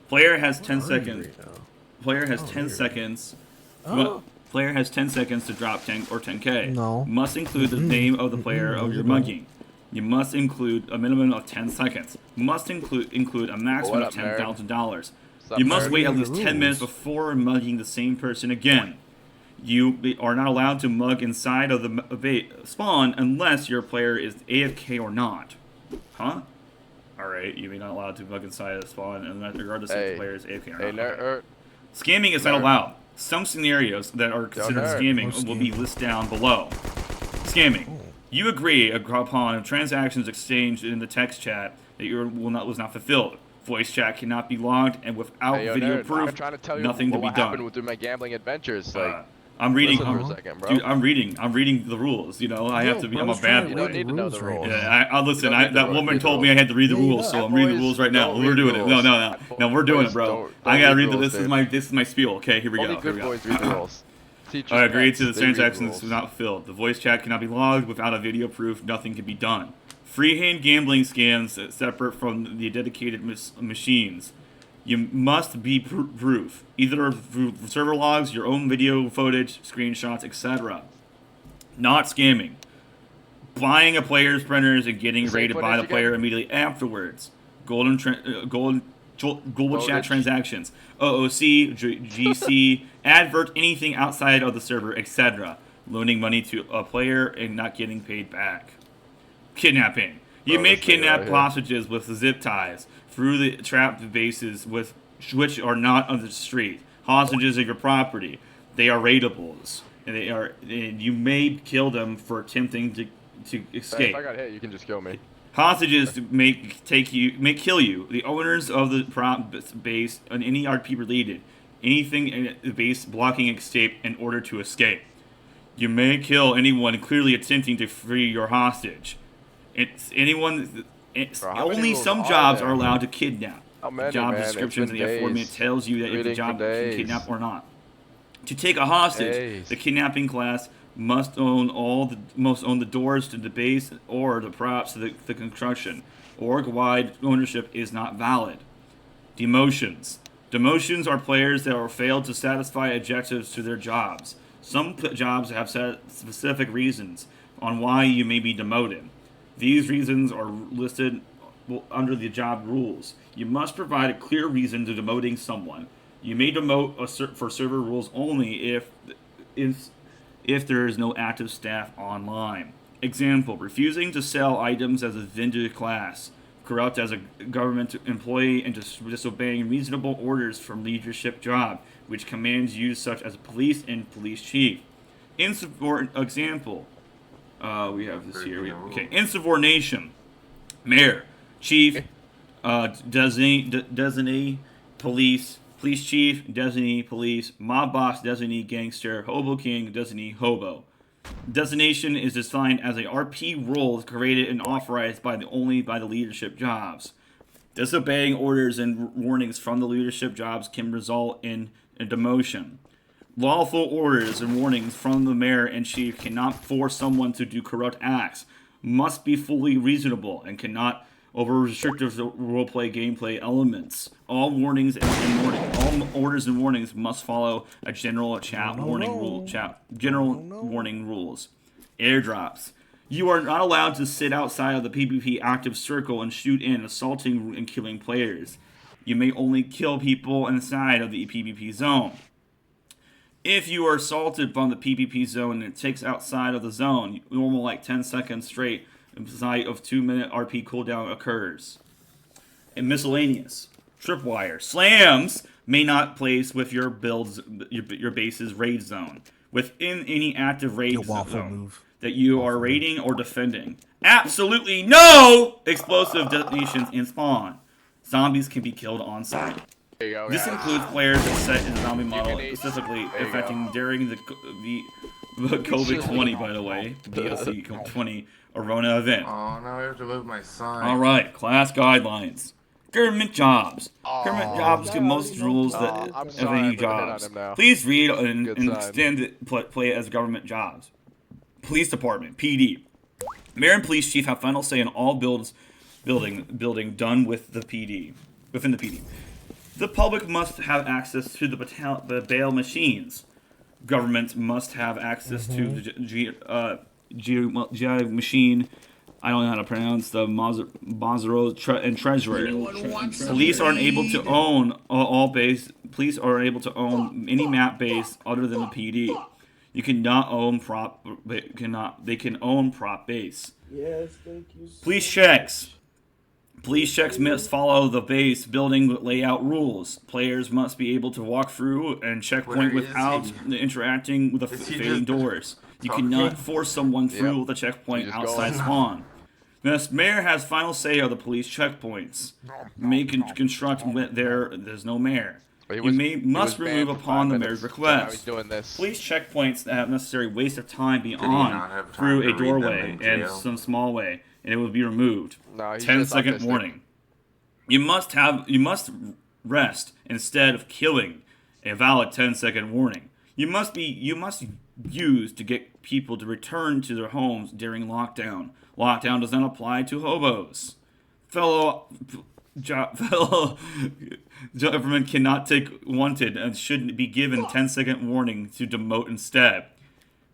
Player has 10 Where are you seconds. right now? Player has Oh, 10 here. seconds. Oh. Player has 10 seconds to drop 10 or 10k. No. Must include the name of the player of your mugging. You must include a minimum of 10 seconds. Must include a maximum of $10,000. You must wait at least 10 minutes before mugging the same person again. You are not allowed to mug inside of the spawn unless your player is AFK or not. Huh? Alright, you may not allowed to mug inside of the spawn regardless if the player is AFK or not. Scamming is not allowed. Some scenarios that are considered scamming will be listed down below. Scamming. You agree upon transactions exchanged in the text chat that was not fulfilled. Voice chat cannot be logged, and without video proof, I'm trying to tell you nothing to be what done. happened through my gambling adventures. Like, I'm reading. listen for a second, bro. Dude, I'm reading the rules. You know, I have to be. I'm a bad. You don't need to know the rules. Yeah, I listen. That woman told me I had to read the rules, so I'm reading the rules right now. We're doing it. No, we're doing it, bro. I gotta read the. This is my spiel. Okay, here we go. Only good boys read the rules. I agree to the transactions is not filled. The voice chat cannot be logged without a video proof. Nothing can be done. Freehand gambling scams separate from the dedicated machines. You must be proof, either through server logs, your own video footage, screenshots, etc. Not scamming. buying a player's printers and getting Say ready to what buy did the you player get? immediately afterwards. Global chat Voltage. transactions, OOC, GC, advert, anything outside of the server, etc. Loaning money to a player and not getting paid back. Kidnapping. You Oh, may this thing kidnap right here. hostages with zip ties through the trapped bases with which are not on the street. Hostages of your property. They are raidable, and you may kill them for attempting to Hey, escape. if I got hit, you can just kill me. Hostages may kill you. The owners of the prop base and any RP related, anything in the base blocking escape in order to escape. You may kill anyone clearly attempting to free your hostage. It's anyone. Bro, how many Only rules some are jobs there? are allowed to kidnap. How The many, job man? It's descriptions been in the aforementioned days. tells you that if the Reading job for can days. kidnap or not. To take a hostage, Days. the kidnapping class must own the doors to the base or the props to the construction. Org-wide ownership is not valid. Demotions. Demotions are players that are failed to satisfy objectives to their jobs. Some jobs have specific reasons on why you may be demoted. These reasons are listed under the job rules. You must provide a clear reason to demoting someone. You may demote for server rules only if there is no active staff online. Example, refusing to sell items as a vendor class, corrupt as a government employee, and disobeying reasonable orders from leadership job, which commands use such as police and police chief. Example, we have this here. Insubordination, mayor, chief, designee, police chief, designee, police, mob boss, designee, gangster, hobo king, designee, hobo. Designation is defined as a RP role created and authorized only by the leadership jobs. Disobeying orders and warnings from the leadership jobs can result in a demotion. Lawful orders and warnings from the mayor and chief cannot force someone to do corrupt acts, must be fully reasonable, and cannot over restrictive roleplay gameplay elements. All orders and warnings must follow a general warning rules. Airdrops. You are not allowed to sit outside of the PvP active circle and shoot in, assaulting and killing players. You may only kill people inside of the PvP zone. If you are assaulted from the PvP zone and it takes outside of the zone, normal like 10 seconds straight inside of 2-minute RP cooldown occurs. And miscellaneous. Tripwire. Slams may not place with your base's raid zone. Within any active raid zone that you are raiding or defending. Absolutely no explosive detonations in spawn. Zombies can be killed on site. There you go, This guys. includes players that set in the zombie model, need- specifically There you affecting go. during the COVID-20, by the way, DLC 20 Arona event. Oh, now I have to move my sign. Alright, class guidelines. Government jobs. Government jobs get most rules that I'm of sorry, any I'm gonna hit on jobs. him now. Please read and Good sign. extend it, play it as government jobs. Police Department, PD. Mayor and police chief have final say in all building done with the PD, within the PD. The public must have access to the bail machines. Government must have access to the GI machine. I don't know how to pronounce the Mazaro and Treasury. Police aren't able to own Police are able to own any map base other than the PD. You cannot own prop. They can own prop base. Yes, thank you. Police checks. Police checks must follow the base building layout rules. Players must be able to walk through and checkpoint Where is without interacting with the Is he fading just doors. You talking? cannot force someone through Yep. the checkpoint You just outside go. spawn. The mayor has final say of the police checkpoints. May construct there's no mayor. He Must was remove banned for upon 5 the minutes, mayor's so now he's request. doing this. Police checkpoints that have necessary waste of time he not beyond have time through to a read them doorway in and jail? some small way, and it will be removed. No, he's 10 just second autistic. warning. You must rest instead of killing. A valid 10-second warning. You must use to get people to return to their homes during lockdown. Lockdown does not apply to hobos. Fellow government cannot take wanted and should be given 10-second warning to demote instead.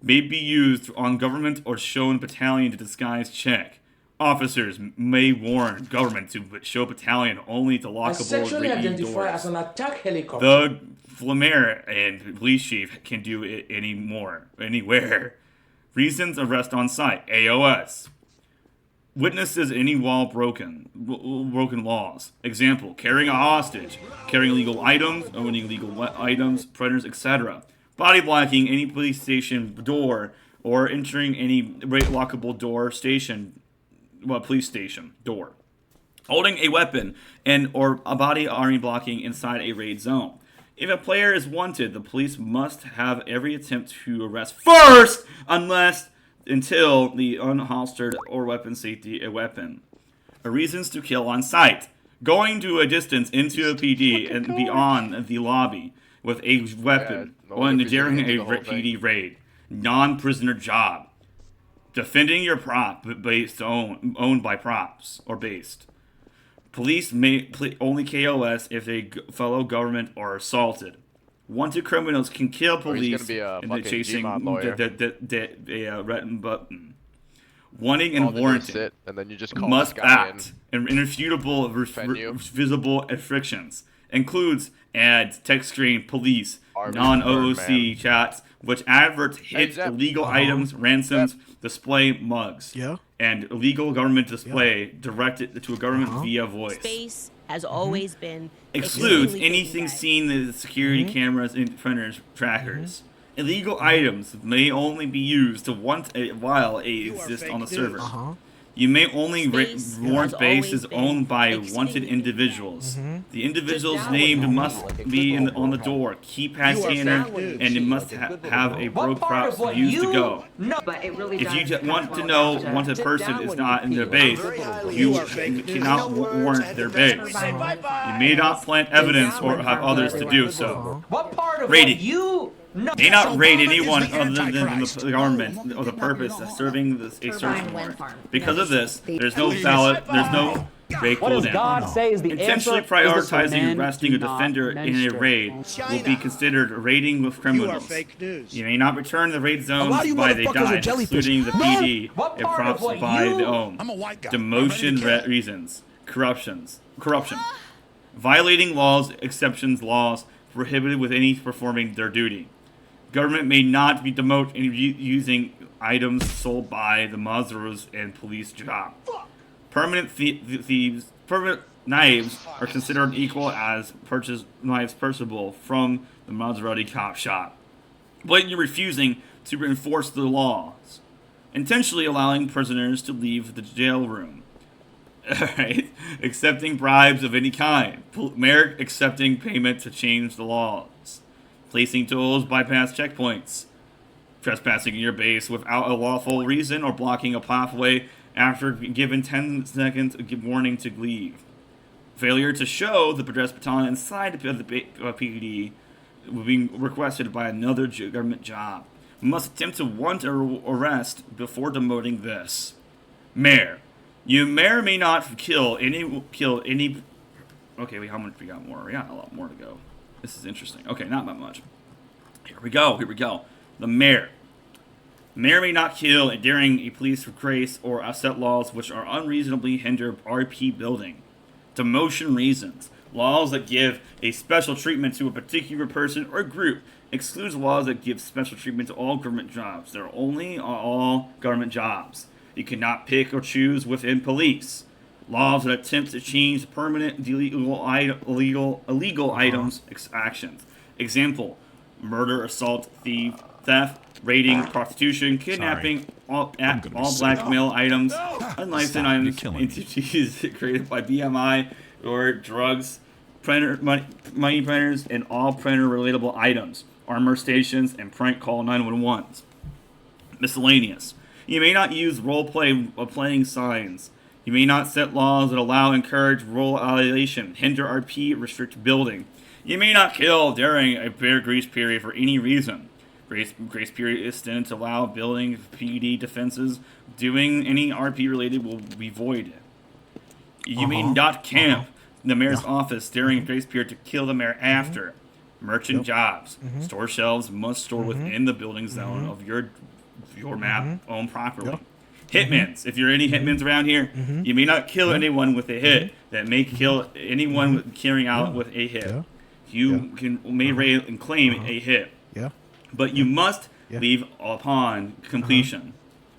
may be used on government or shown battalion to disguise check. Officers may warn government to show battalion only to lockable raid doors. As an attack helicopter. The Flamer and police chief can do it anywhere. Reasons arrest on site. AOS. Witnesses any broken laws. Example: carrying a hostage, carrying illegal items, owning illegal items, predators, etc. Body blocking any police station door or entering any lockable door station. Police station door, holding a weapon or a body army blocking inside a raid zone. If a player is wanted, the police must have every attempt to arrest first, until the unholstered or weapon safety a weapon. Reasons to kill on site: going to a distance into a PD and beyond the lobby with a weapon during a PD raid. Non-prisoner job. Defending your prop owned by props or based. Police may only KOS if a fellow government are assaulted. Wanted criminals can kill police in the chasing red button. Wanting and warranting and then you just call must act and irrefutable visible frictions. Includes ads, text screen, police, non-OOC chats, which adverts hits illegal items, ransoms, display mugs, and illegal government display directed to a government via voice. Space has always been excludes anything seen in the security cameras and printers trackers. Illegal items may only be used while they exist on the server. You may only warrant bases owned by wanted individuals. The individual's name must be on the door, keypad scanner, and it must have a broke props used to go. If you want to know wanted person is not in their base, you cannot warrant their base. You may not plant evidence or have others to do so. Rating. May not raid anyone other than the government or the purpose of serving a search warrant. Because of this, there's no ballot, there's no raid cooldown. Intentionally prioritizing arresting a defender in a raid will be considered raiding with criminals. You may not return the raid zones by they died, excluding the PD if props by the own. Demotion reasons. Corruption. Violating laws, exceptions, laws prohibited with any performing their duty. Government may not be demoted using items sold by the Mazars and police job. Permanent thieves, permanent knives are considered equal as knives purchasable from the Maserati cop shop. Blatantly refusing to enforce the laws. Intentionally allowing prisoners to leave the jail room. Alright. Accepting bribes of any kind. Mayor accepting payment to change the laws. Placing tools, bypass checkpoints, trespassing your base without a lawful reason, or blocking a pathway after given 10 seconds warning to leave. Failure to show the address battalion inside the PD will be requested by another government job. Must attempt to want or arrest before demoting this. Mayor. You may or may not kill any. Okay, wait, how much we got more? We got a lot more to go. This is interesting. Okay, not that much. Here we go. The mayor. Mayor may not kill during a police grace or set laws which are unreasonably hinder RP building. Demotion reasons. Laws that give a special treatment to a particular person or group. Excludes laws that give special treatment to all government jobs. They're only all government jobs. You cannot pick or choose within police. Laws that attempt to change permanent illegal items actions. Example: murder, assault, theft, raiding, prostitution, kidnapping, all blackmail items, unlicensed items, entities created by BMI or drugs, money printers, and all printer-relatable items, armor stations, and prank call 911s. Miscellaneous. You may not use role-playing signs. You may not set laws that allow, encourage role annihilation, hinder RP, restrict building. You may not kill during a bare grace period for any reason. Grace period is extended to allow building PD defenses. Doing any RP related will be void. You may not camp in the mayor's office during grace period to kill the mayor after. Merchant jobs. Store shelves must store within the building zone of your your map owned properly. Hitmans. If you're any hitmans around here, you may not kill anyone with a hit that may kill anyone carrying out with a hit. You may raid and claim a hit. But you must leave upon completion.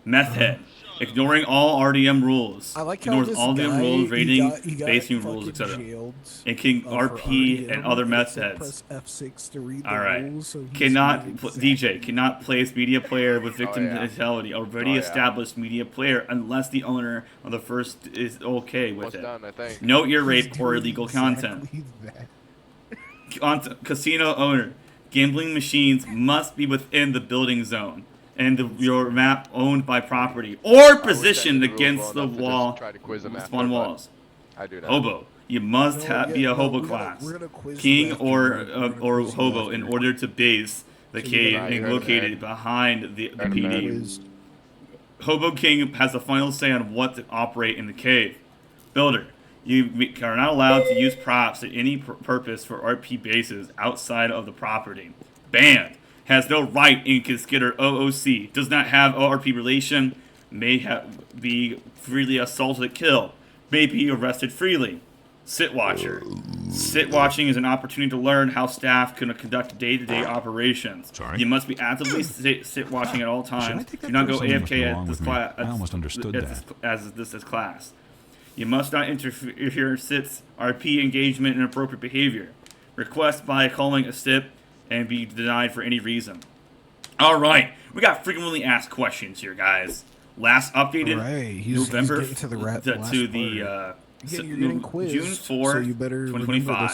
Meth head. Ignoring all RDM rules. I like how Ignores this all the guy, rules, rating, he got basing rules, fucking etc. jailed, And can for RP and RDM. other It meth said heads. press F6 to read the Alright. rules, so he's Cannot reading DJ cannot place media player with victim yeah. mentality. Already established media player unless the owner of the first is okay with What's it. done, I think. Note your He's rape or doing illegal exactly content. Casino owner. Gambling machines must be within the building zone and your map owned by property or positioned against the wall. Try to quiz them Spawn walls. I do that. Hobo. You must be a hobo class, king or hobo, in order to base the cave being located behind the PD. Hobo King has the final say on what to operate in the cave. Builder. You are not allowed to use props at any purpose for RP bases outside of the property. Banned. Has no right in considered OOC. Does not have ORP relation. May be freely assaulted, killed. May be arrested freely. Sit watcher. Sit watching is an opportunity to learn how staff can conduct day-to-day operations. You must be actively sit watching at all times. Do not go AFK at this class. I almost understood that. As this is class. You must not interfere sits RP engagement and appropriate behavior. Request by calling a SIP and be denied for any reason. All right, we got frequently asked questions here, guys. Last updated November to the June 4th, 2025.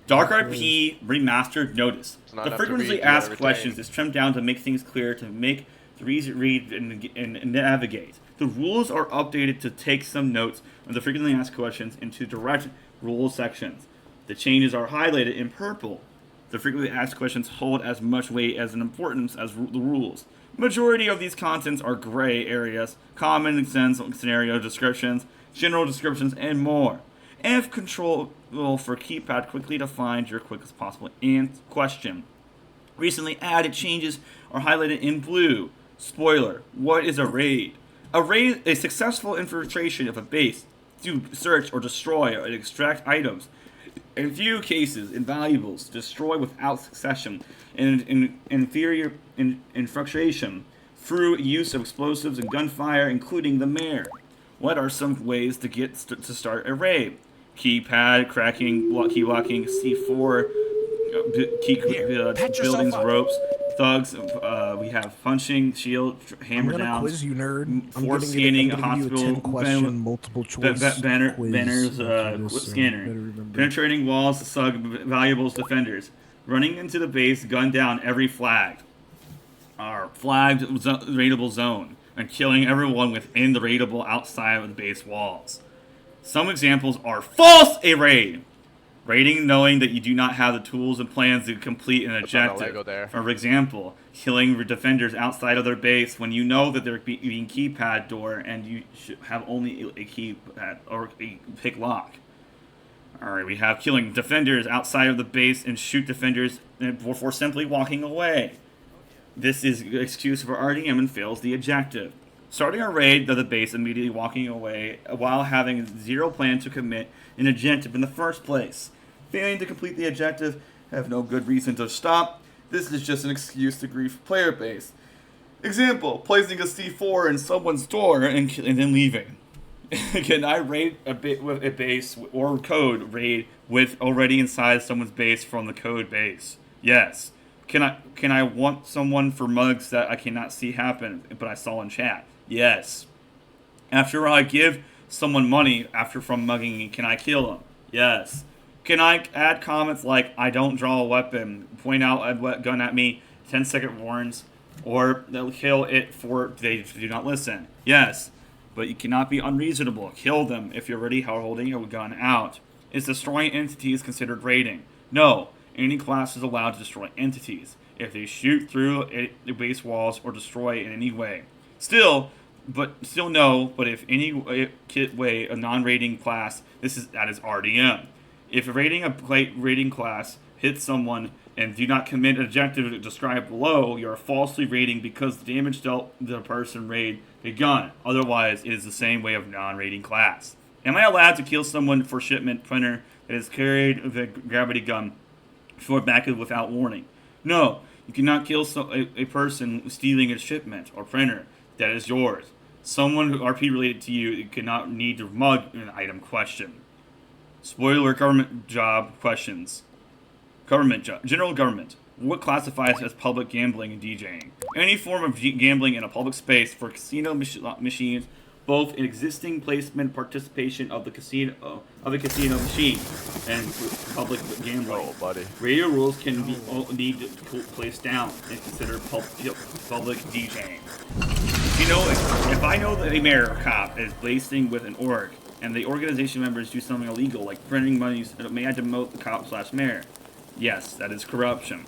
DarkRP remastered notice. The frequently asked questions is trimmed down to make things clear, to make the easy read and navigate. The rules are updated to take some notes of the frequently asked questions into direct rules sections. The changes are highlighted in purple. The frequently asked questions hold as much weight as an importance as the rules. Majority of these contents are gray areas, common sense scenario descriptions, general descriptions, and more. F control for keypad quickly to find your quickest possible question. Recently added changes are highlighted in blue. Spoiler, what is a raid? A raid is successful infiltration of a base to search or destroy and extract items. In few cases, invaluables destroy without succession and inferior infiltration through use of explosives and gunfire, including the mayor. What are some ways to get to start a raid? Keypad, cracking, key locking, C4, buildings, ropes, thugs. We have punching, shield, hammer downs, quiz you, nerd. force scanning, hospital, multiple choice banners, scanner, penetrating walls, sug, valuables, defenders, running into the base, gun down every flag. Our flagged raidable zone, and killing everyone within the raidable outside of the base walls. Some examples are false a raid. Raiding knowing that you do not have the tools and plans to complete an objective. For example, killing defenders outside of their base when you know that they're being keypad door and you should have only a keypad or a pick lock. Alright, we have killing defenders outside of the base and shoot defenders before simply walking away. This is an excuse for RDM and fails the objective. Starting a raid of the base immediately walking away while having zero plan to commit an objective in the first place. Failing to complete the objective, have no good reason to stop. This is just an excuse to grief player base. Example, placing a C4 in someone's door and then leaving. Can I raid a bit with a base or code raid with already inside someone's base from the code base? Yes. Can I want someone for mugs that I cannot see happen, but I saw in chat? Yes. After I give someone money from mugging, can I kill them? Yes. Can I add comments like, I don't draw a weapon, point out a gun at me, 10-second warns, or they'll kill it for they do not listen? Yes. But you cannot be unreasonable. Kill them if you're already holding a gun out. Is destroying entities considered raiding? No. Any class is allowed to destroy entities if they shoot through the base walls or destroy in any way. Still no. But if any way a non-raiding class, that is RDM. If raiding a raiding class hit someone, and do not commit an objective described below, you are falsely rating because the damage dealt the person raid a gun. Otherwise, it is the same way of non-rating class. Am I allowed to kill someone for shipment printer that has carried the gravity gun for back without warning? No, you cannot kill a person stealing a shipment or printer that is yours. Someone RP related to you cannot need to mug an item question. Spoiler government job questions. Government job. General government. What classifies as public gambling and DJing? Any form of gambling in a public space for casino machines, both in existing placement participation of the casino machine and public gambling. Oh, buddy. Radio rules can be need to place down and consider public DJing. If I know that a mayor or cop is lacing with an org, and the organization members do something illegal, like printing monies, may I demote the cop/mayor? Yes, that is corruption.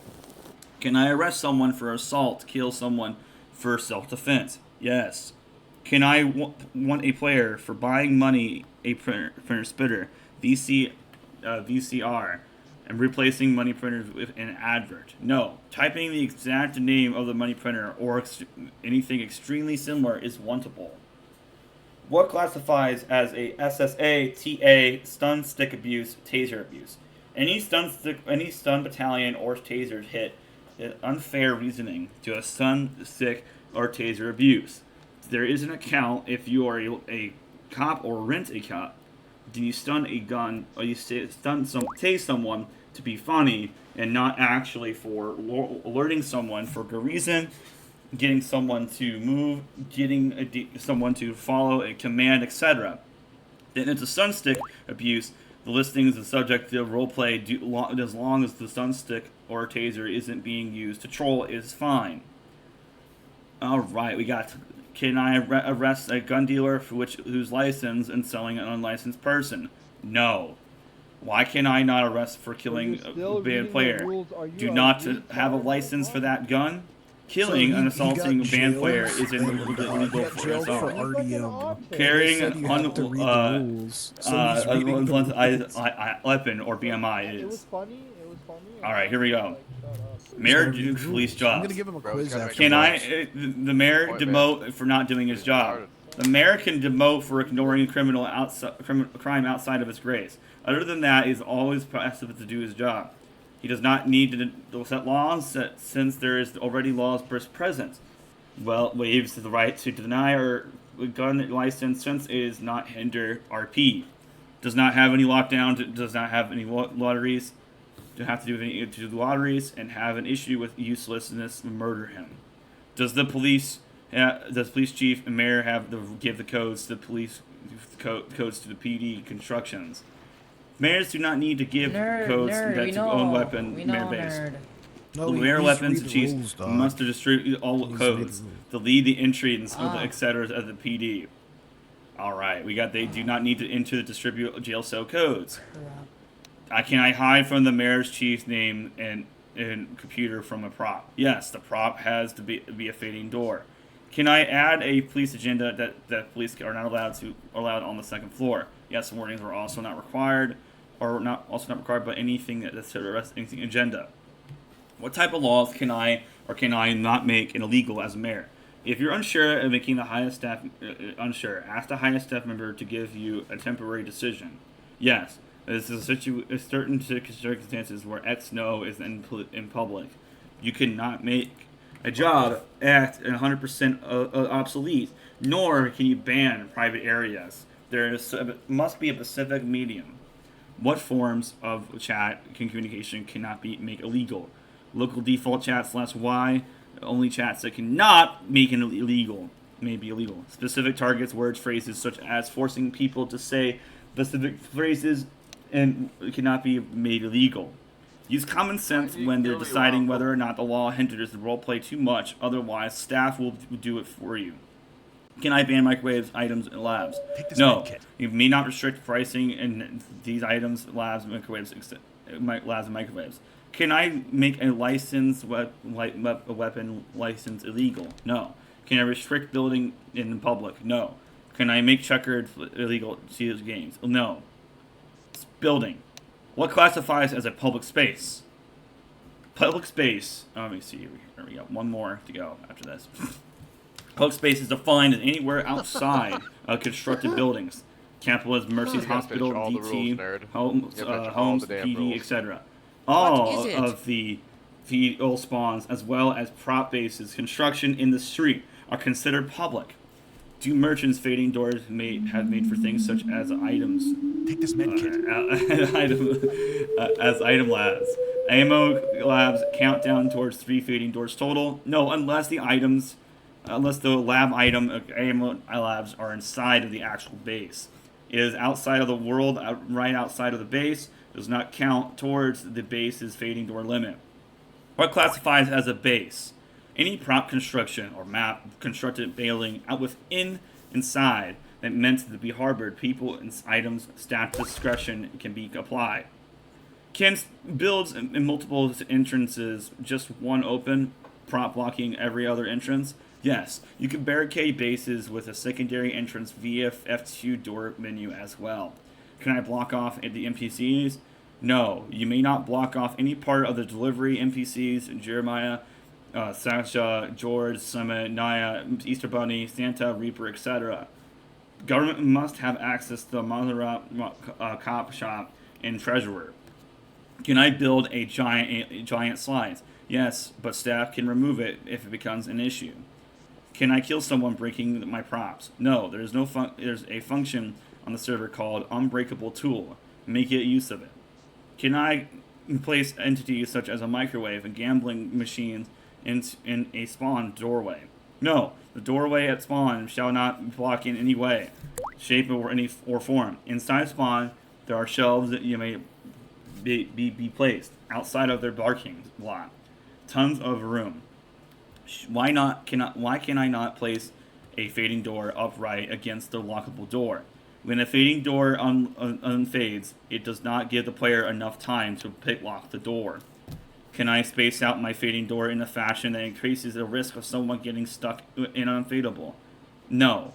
Can I arrest someone for assault, kill someone for self-defense? Yes. Can I want a player for buying money, a printer spitter, VCR, and replacing money printers with an advert? No. Typing the exact name of the money printer or anything extremely similar is wantable. What classifies as a SSA, TA, stun stick abuse, taser abuse? Any stun battalion or taser hit is unfair reasoning to a stun stick or taser abuse. There is an account if you are a cop or rent a cop. Do you stun a gun or you tase someone to be funny and not actually for alerting someone for good reason, getting someone to move, getting someone to follow a command, etc. Then it's a stun stick abuse. The listing is the subject of roleplay as long as the stun stick or taser isn't being used to troll is fine. Alright, we got... Can I arrest a gun dealer who's licensed and selling an unlicensed person? No. Why can I not arrest for killing a band player? Do not have a license for that gun? Killing and assaulting a band player is illegal for assault. Carrying a weapon or BMI is. Alright, here we go. Mayor Duke's police job. I'm gonna give him a quiz after. Can the mayor demote for not doing his job? The mayor can demote for ignoring a crime outside of his grace. Other than that, he's always passive to do his job. He does not need to set laws since there is already laws present. Well, waives the right to deny or gun license since it is not hinder RP. Does not have any lockdown. Does not have any lotteries. To have to do the lotteries and have an issue with uselessness and murder him. Does the police chief and mayor have to give the codes to the police codes to the PD constructions? Mayors do not need to give codes to own weapon mayor base. The mayor weapons chiefs must distribute all codes to lead the entries of the etc. of the PD. All right, we got they do not need to enter the distribute jail cell codes. Can I hide from the mayor's chief's name and computer from a prop? Yes, the prop has to be a fading door. Can I add a police agenda that police are not allowed on the second floor? Yes, warnings are also not required, but anything that's a arresting agenda. What type of laws can I or can I not make illegal as a mayor? If you're unsure of making the highest staff ask the highest staff member to give you a temporary decision. Yes. This is certain circumstances where X no is in public. You cannot make a job act 100% obsolete, nor can you ban private areas. There must be a specific medium. What forms of chat communication cannot be made illegal? Local default chats /Y, only chats that cannot make it illegal may be illegal. Specific targets, words, phrases such as forcing people to say specific phrases and it cannot be made illegal. Use common sense when they're deciding whether or not the law hinders the roleplay too much, otherwise staff will do it for you. Can I ban microwaves, items, and labs? No. You may not restrict pricing in these items, labs, microwaves, labs, and microwaves. Can I make a weapon license illegal? No. Can I restrict building in public? No. Can I make checkered illegal games? No. Building. What classifies as a public space? Public space. Let me see. We got one more to go after this. Public space is defined as anywhere outside of constructed buildings. Capitals, Mercy's Hospital, DT, homes, PD, etc. All of the field spawns, as well as prop bases, construction in the street, are considered public. Do merchants fading doors have made for things such as items? Take this med kit. As item labs. Ammo labs count down towards 3 fading doors total. No, unless the lab item ammo labs are inside of the actual base. It is outside of the world, right outside of the base. Does not count towards the base's fading door limit. What classifies as a base? Any prop construction or map constructed building out within inside that meant to be harbored, people and items, staff discretion can be applied. Can builds in multiple entrances, just one open, prop blocking every other entrance? Yes, you can barricade bases with a secondary entrance via F2 door menu as well. Can I block off the NPCs? No, you may not block off any part of the delivery NPCs, Jeremiah, Sasha, George, Summit, Naya, Easter Bunny, Santa, Reaper, etc. Government must have access to the Mazara cop shop and treasurer. Can I build a giant slice? Yes, but staff can remove it if it becomes an issue. Can I kill someone breaking my props? No, there's a function on the server called Unbreakable Tool. Make use of it. Can I place entities such as a microwave and gambling machines in a spawn doorway? No, the doorway at spawn shall not block in any way, shape, or form. Inside spawn, there are shelves that you may be placed outside of their parking lot. Tons of room. Why can I not place a fading door upright against the lockable door? When a fading door unfades, it does not give the player enough time to pick-lock the door. Can I space out my fading door in a fashion that increases the risk of someone getting stuck in unfadable? No.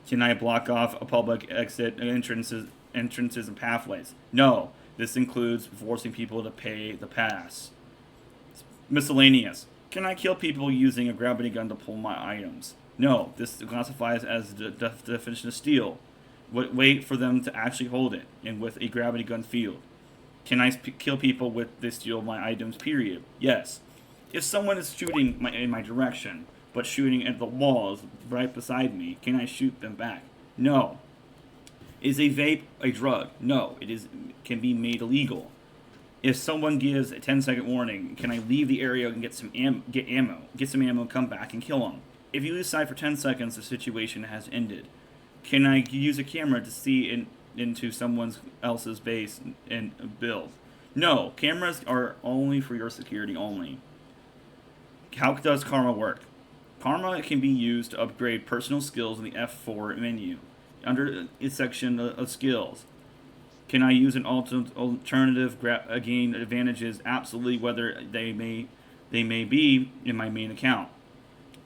Can I block off a public exit entrances and pathways? No. This includes forcing people to pay the pass. Miscellaneous. Can I kill people using a gravity gun to pull my items? No. This classifies as the definition of steal. Wait for them to actually hold it, and with a gravity gun field. Can I kill people with the steal of my items, period? Yes. If someone is shooting in my direction, but shooting at the walls right beside me, can I shoot them back? No. Is a vape a drug? No. Can be made illegal. If someone gives a 10-second warning, can I leave the area and get some ammo, come back and kill them? If you lose sight for 10 seconds, the situation has ended. Can I use a camera to see into someone else's base and build? No, cameras are only for your security only. How does karma work? Karma can be used to upgrade personal skills in the F4 menu. Under its section of skills. Can I use an alternative gain advantages? Absolutely, whether they may be in my main account.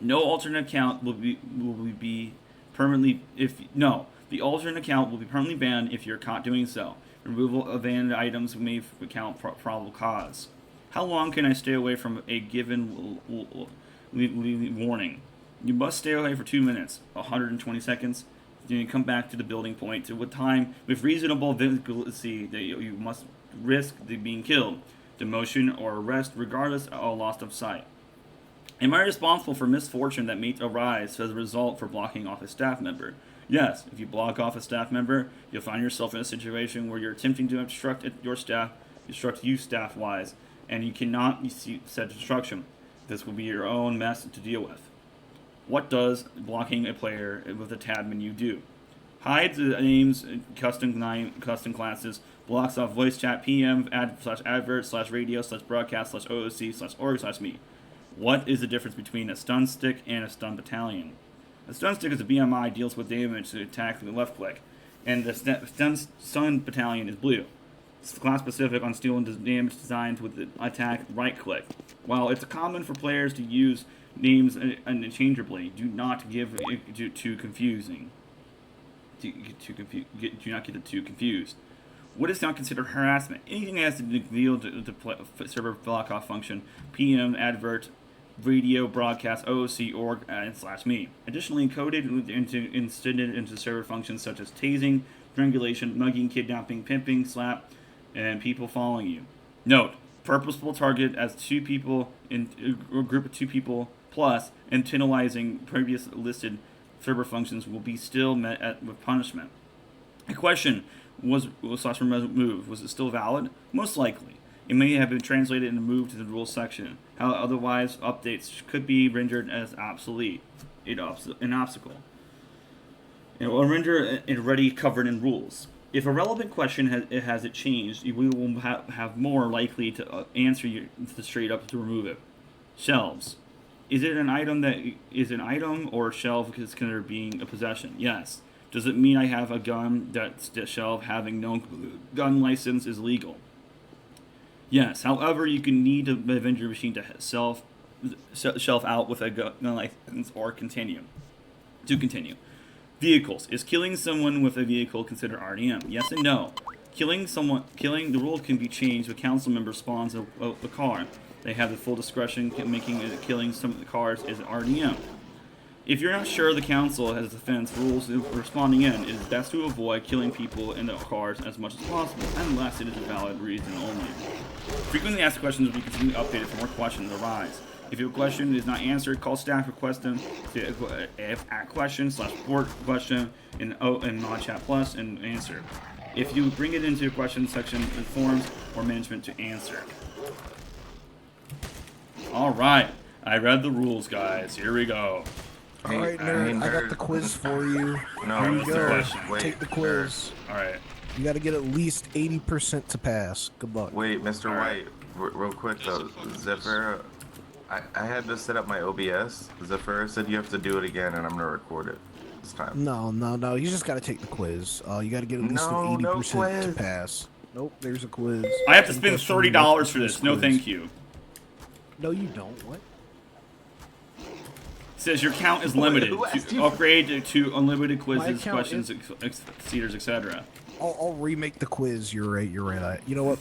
No alternate account will be permanently the alternate account will be permanently banned if you're caught doing so. Removal of banned items may account for probable cause. How long can I stay away from a given warning? You must stay away for 2 minutes, 120 seconds. Then you come back to the building point to a time with reasonable visibility that you must risk being killed, demotion, or arrest regardless of loss of sight. Am I responsible for misfortune that may arise as a result for blocking off a staff member? Yes, if you block off a staff member, you'll find yourself in a situation where you're attempting to obstruct you staff-wise, and you cannot see said destruction. This will be your own mess to deal with. What does blocking a player with a tab menu do? Hides the names, custom classes, blocks off voice chat, PM, advert, /radio, /broadcast, /OOC, /org, /me. What is the difference between a stun stick and a stun battalion? A stun stick is a BMI, deals with damage to attack with the left click, and the stun battalion is blue. It's class specific on steal and damage designed with the attack right click. While it's common for players to use names interchangeably, do not give it too confusing. Do not get it too confused. What is not considered harassment? Anything that has to deal to server block off function, PM, advert, radio, broadcast, OOC, org, and /me. Additionally, encoded into server functions such as tasing, strangulation, mugging, kidnapping, pimping, slap, and people following you. Note: purposeful target as 2 people in a group of 2 people plus, and tantalizing previous listed server functions will be still met with punishment. A question was /remove. Was it still valid? Most likely. It may have been translated and moved to the rules section. How otherwise, updates could be rendered as obsolete, an obstacle. It will render it already covered in rules. If a relevant question has it changed, we will have more likely to answer you straight up to remove it. Shelves. Is it an item that is an item or a shelf considered being a possession? Yes. Does it mean I have a gun that's the shelf having no gun license is legal? Yes. However, you can need a vending machine to shelf out with a gun license or continue. To continue. Vehicles. Is killing someone with a vehicle considered RDM? Yes and no. Killing the rule can be changed if a council member spawns a car. They have the full discretion making killing some of the cars is RDM. If you're not sure the council has defense rules responding in, it is best to avoid killing people in the cars as much as possible, unless it is a valid reason only. Frequently asked questions will be continually updated for more questions arise. If your question is not answered, call staff, request them to at question/support question in Mod Chat Plus and answer. If you bring it into your question section in forums or management to answer. Alright, I read the rules, guys. Here we go. Alright, nerd, I got the quiz for you. No, Here you what's go. the question? Wait, Take the quiz. Alright. You gotta get at least 80% to pass. Good luck. Wait, Mr. White, real quick though, Zephyr, I had to set up my OBS. Zephyr said you have to do it again and I'm gonna record it this time. No. You just gotta take the quiz. You gotta get at least 80% to pass. Nope, there's a quiz. I have to spend $30 for this. No, thank you. No, you don't. What? Says your count is limited. To upgrade to unlimited quizzes, questions, exceeders, etc. I'll remake the quiz. You're right. You know what?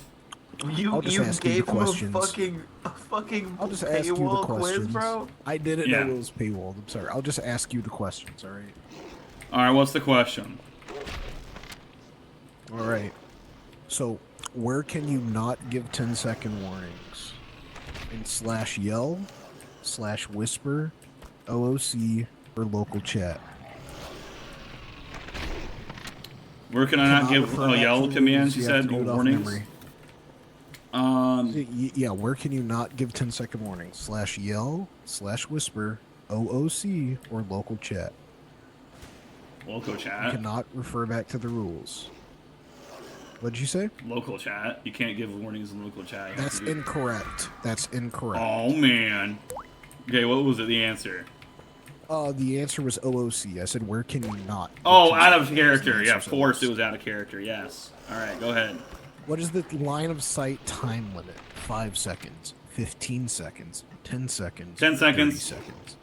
You gave him a fucking I'll just ask you the paywall questions. quiz, bro. I didn't know it was paywalled. I'm sorry. I'll just ask you the questions. All right. All right. What's the question? All right. So, where can you not give 10-second warnings? In /yell, /whisper, OOC, or local chat. Where can I not give yell commands? You said warnings. Yeah, where can you not give 10-second warnings? /yell, /whisper, OOC, or local chat. Local chat. You cannot refer back to the rules. What'd you say? Local chat. You can't give warnings in local chat. That's incorrect. That's incorrect. Oh man. Okay, what was it? The answer? The answer was OOC. I said, where can you not? Oh, out of character. Yeah, of course it was out of character. Yes. All right, go ahead. What is the line of sight time limit? 5 seconds, 15 seconds, 10 seconds, 10 seconds. 30 seconds.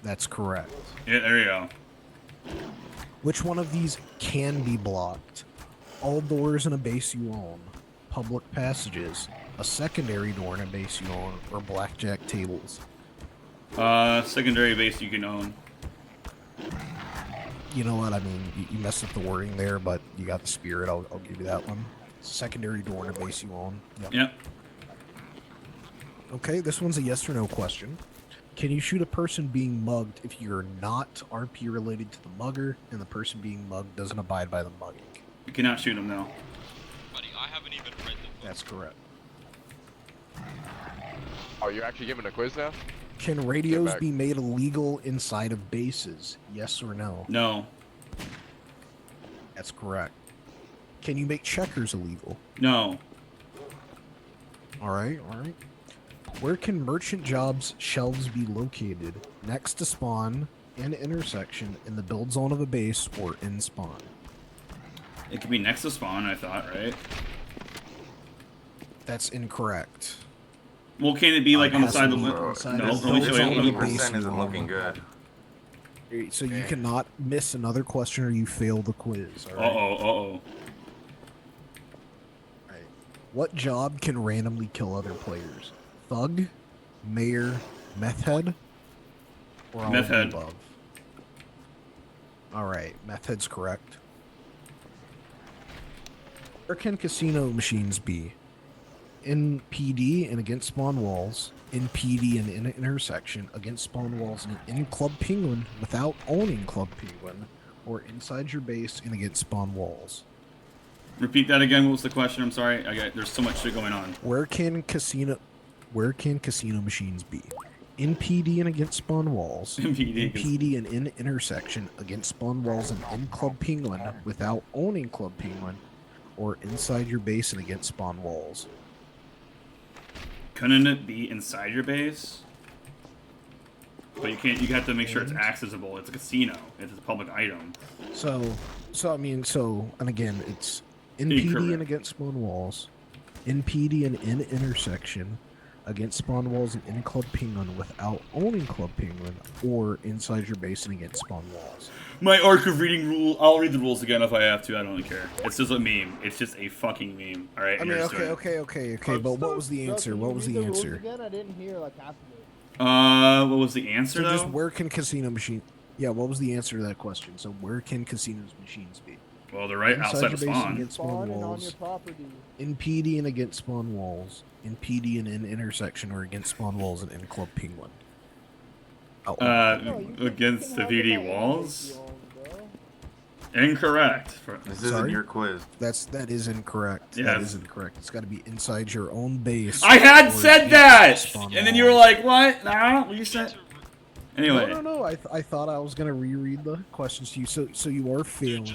That's correct. Yeah, there you go. Which one of these can be blocked? All doors in a base you own, public passages, a secondary door in a base you own, or blackjack tables? Secondary base you can own. You know what? I mean, you messed up the wording there, but you got the spirit. I'll give you that one. Secondary door in a base you own. Yep. Okay, this one's a yes or no question. Can you shoot a person being mugged if you're not RP related to the mugger and the person being mugged doesn't abide by the mugging? You cannot shoot him now. Buddy, I haven't even read the book. That's correct. Oh, you're actually giving a quiz now? Can radios be made illegal inside of bases? Yes or no? No. That's correct. Can you make checkers illegal? No. Alright. Where can merchant jobs shelves be located? Next to spawn, in intersection, in the build zone of a base, or in spawn? It could be next to spawn, I thought, right? That's incorrect. Well, can it be like on the side of the No, let me show you. 80% isn't looking good. So you cannot miss another question or you fail the quiz. All right? Uh-oh. What job can randomly kill other players? Thug, mayor, meth head, or all Meth of the head. above? All right, meth head's correct. Where can casino machines be? In PD and against spawn walls, in PD and in an intersection, against spawn walls, and in Club Penguin without owning Club Penguin, or inside your base and against spawn walls. Repeat that again. What was the question? I'm sorry. There's so much shit going on. Where can casino machines be? In PD and against spawn walls. In PD and in intersection against spawn walls and in Club Penguin without owning Club Penguin, or inside your base and against spawn walls. Couldn't it be inside your base? But you can't. You have to make sure it's accessible. It's a casino. It's a public item. And again, it's in PD and against spawn walls, in PD and in intersection, against spawn walls and in Club Penguin without owning Club Penguin, or inside your base and against spawn walls. My arc of reading rule. I'll read the rules again if I have to. I don't really care. It's just a meme. It's just a fucking meme. All right. I mean, okay. But what was the answer? What was the answer? Again, I didn't hear like half of it. What was the answer So though? just where can casino machine? Yeah, what was the answer to that question? So where can casinos machines be? Well, they're right Inside outside your of base and spawn. against spawn And on walls. your property. In PD and against spawn walls. In PD and in intersection or against spawn walls and in Club Penguin. Against the VD walls? Incorrect. This isn't your quiz. That is incorrect. Yes. That is incorrect. It's got to be inside your own base. I had said that! Spawn And then you were like, what? Nah, what you said? Anyway. No. I thought I was gonna reread the questions to you. So you are failing.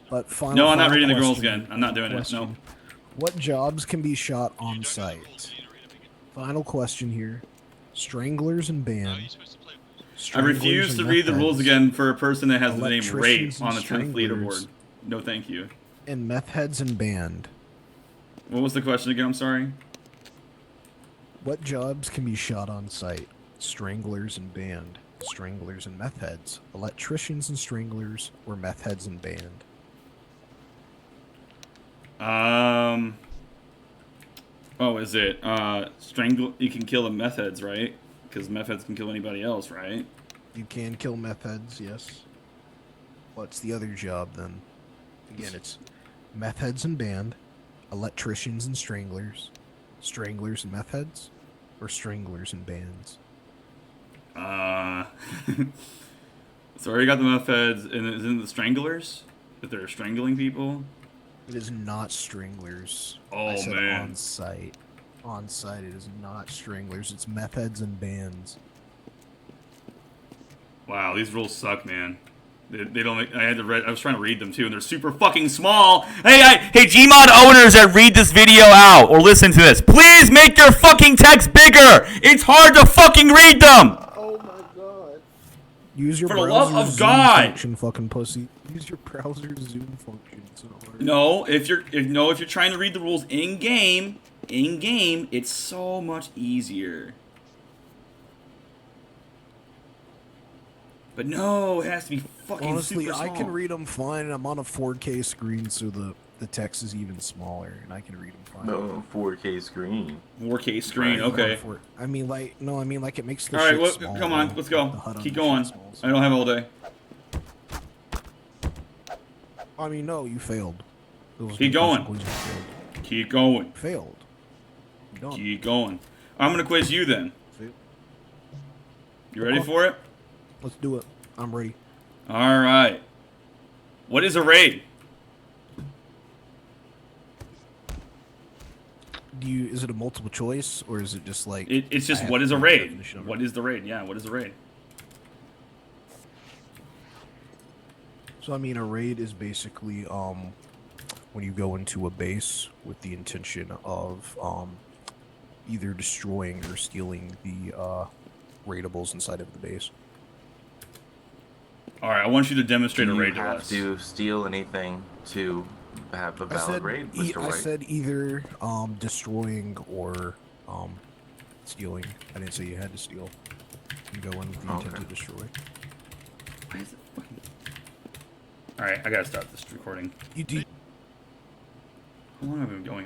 But final. No, I'm not final reading the rules question. again. I'm not doing it. No. What jobs can be shot on site? Final question here. Stranglers and band. I refuse to read the rules again for a person that has the name Rape Electricians on the and 10th leaderboard. stranglers. No, thank you. And meth heads and band. What was the question again? I'm sorry. What jobs can be shot on site? Stranglers and band. Stranglers and meth heads. Electricians and stranglers, or meth heads and band. Oh, is it strangle? You can kill the meth heads, right? Because meth heads can kill anybody else, right? You can kill meth heads, yes. What's the other job then? Again, it's meth heads and band, electricians and stranglers, stranglers and meth heads, or stranglers and bands. So I already got the meth heads, and isn't the stranglers? If they're strangling people? It is not stranglers. Oh, I said man. on site. On site, it is not stranglers. It's meth heads and bands. Wow, these rules suck, man. They don't make, I had to read. I was trying to read them too, and they're super fucking small. Hey, Gmod owners that read this video out or listen to this, please make your fucking text bigger. It's hard to fucking read them. Oh my god. Use your For the browser's love of zoom God. function, fucking pussy. Use your browser's zoom function. It's not hard. No, if you're trying to read the rules in game, it's so much easier. But no, it has to be fucking Honestly, super small. I can read them fine. I'm on a 4K screen, so the text is even smaller, and I can read them fine. No, 4K screen. 4K screen, Right. okay. I mean, like, no, I mean, like, it makes the All right, shit well, small, come on, though. let's The go. HUD on Keep the going. shit's small, so- I don't have all day. I mean, no, you failed. Those Keep are going. consequences you failed. Keep going. Failed. You don't. Keep going. I'm gonna quiz you then. Failed. You ready Okay. for it? Let's do it. I'm ready. All right. What is a raid? Is it a multiple choice, or is it just like... It's just I have what is to a read the raid? definition of it? What is the raid? Yeah, what is a raid? So I mean, a raid is basically when you go into a base with the intention of either destroying or stealing the raidables inside of the base. All right, I want you to demonstrate a raid Do to you have us. to steal anything to have a valid raid, Mr. I White? said either destroying or stealing. I didn't say you had to steal. You go in with the intent to destroy. Why is it fucking... All right, I gotta stop this recording. You do. How long have I been going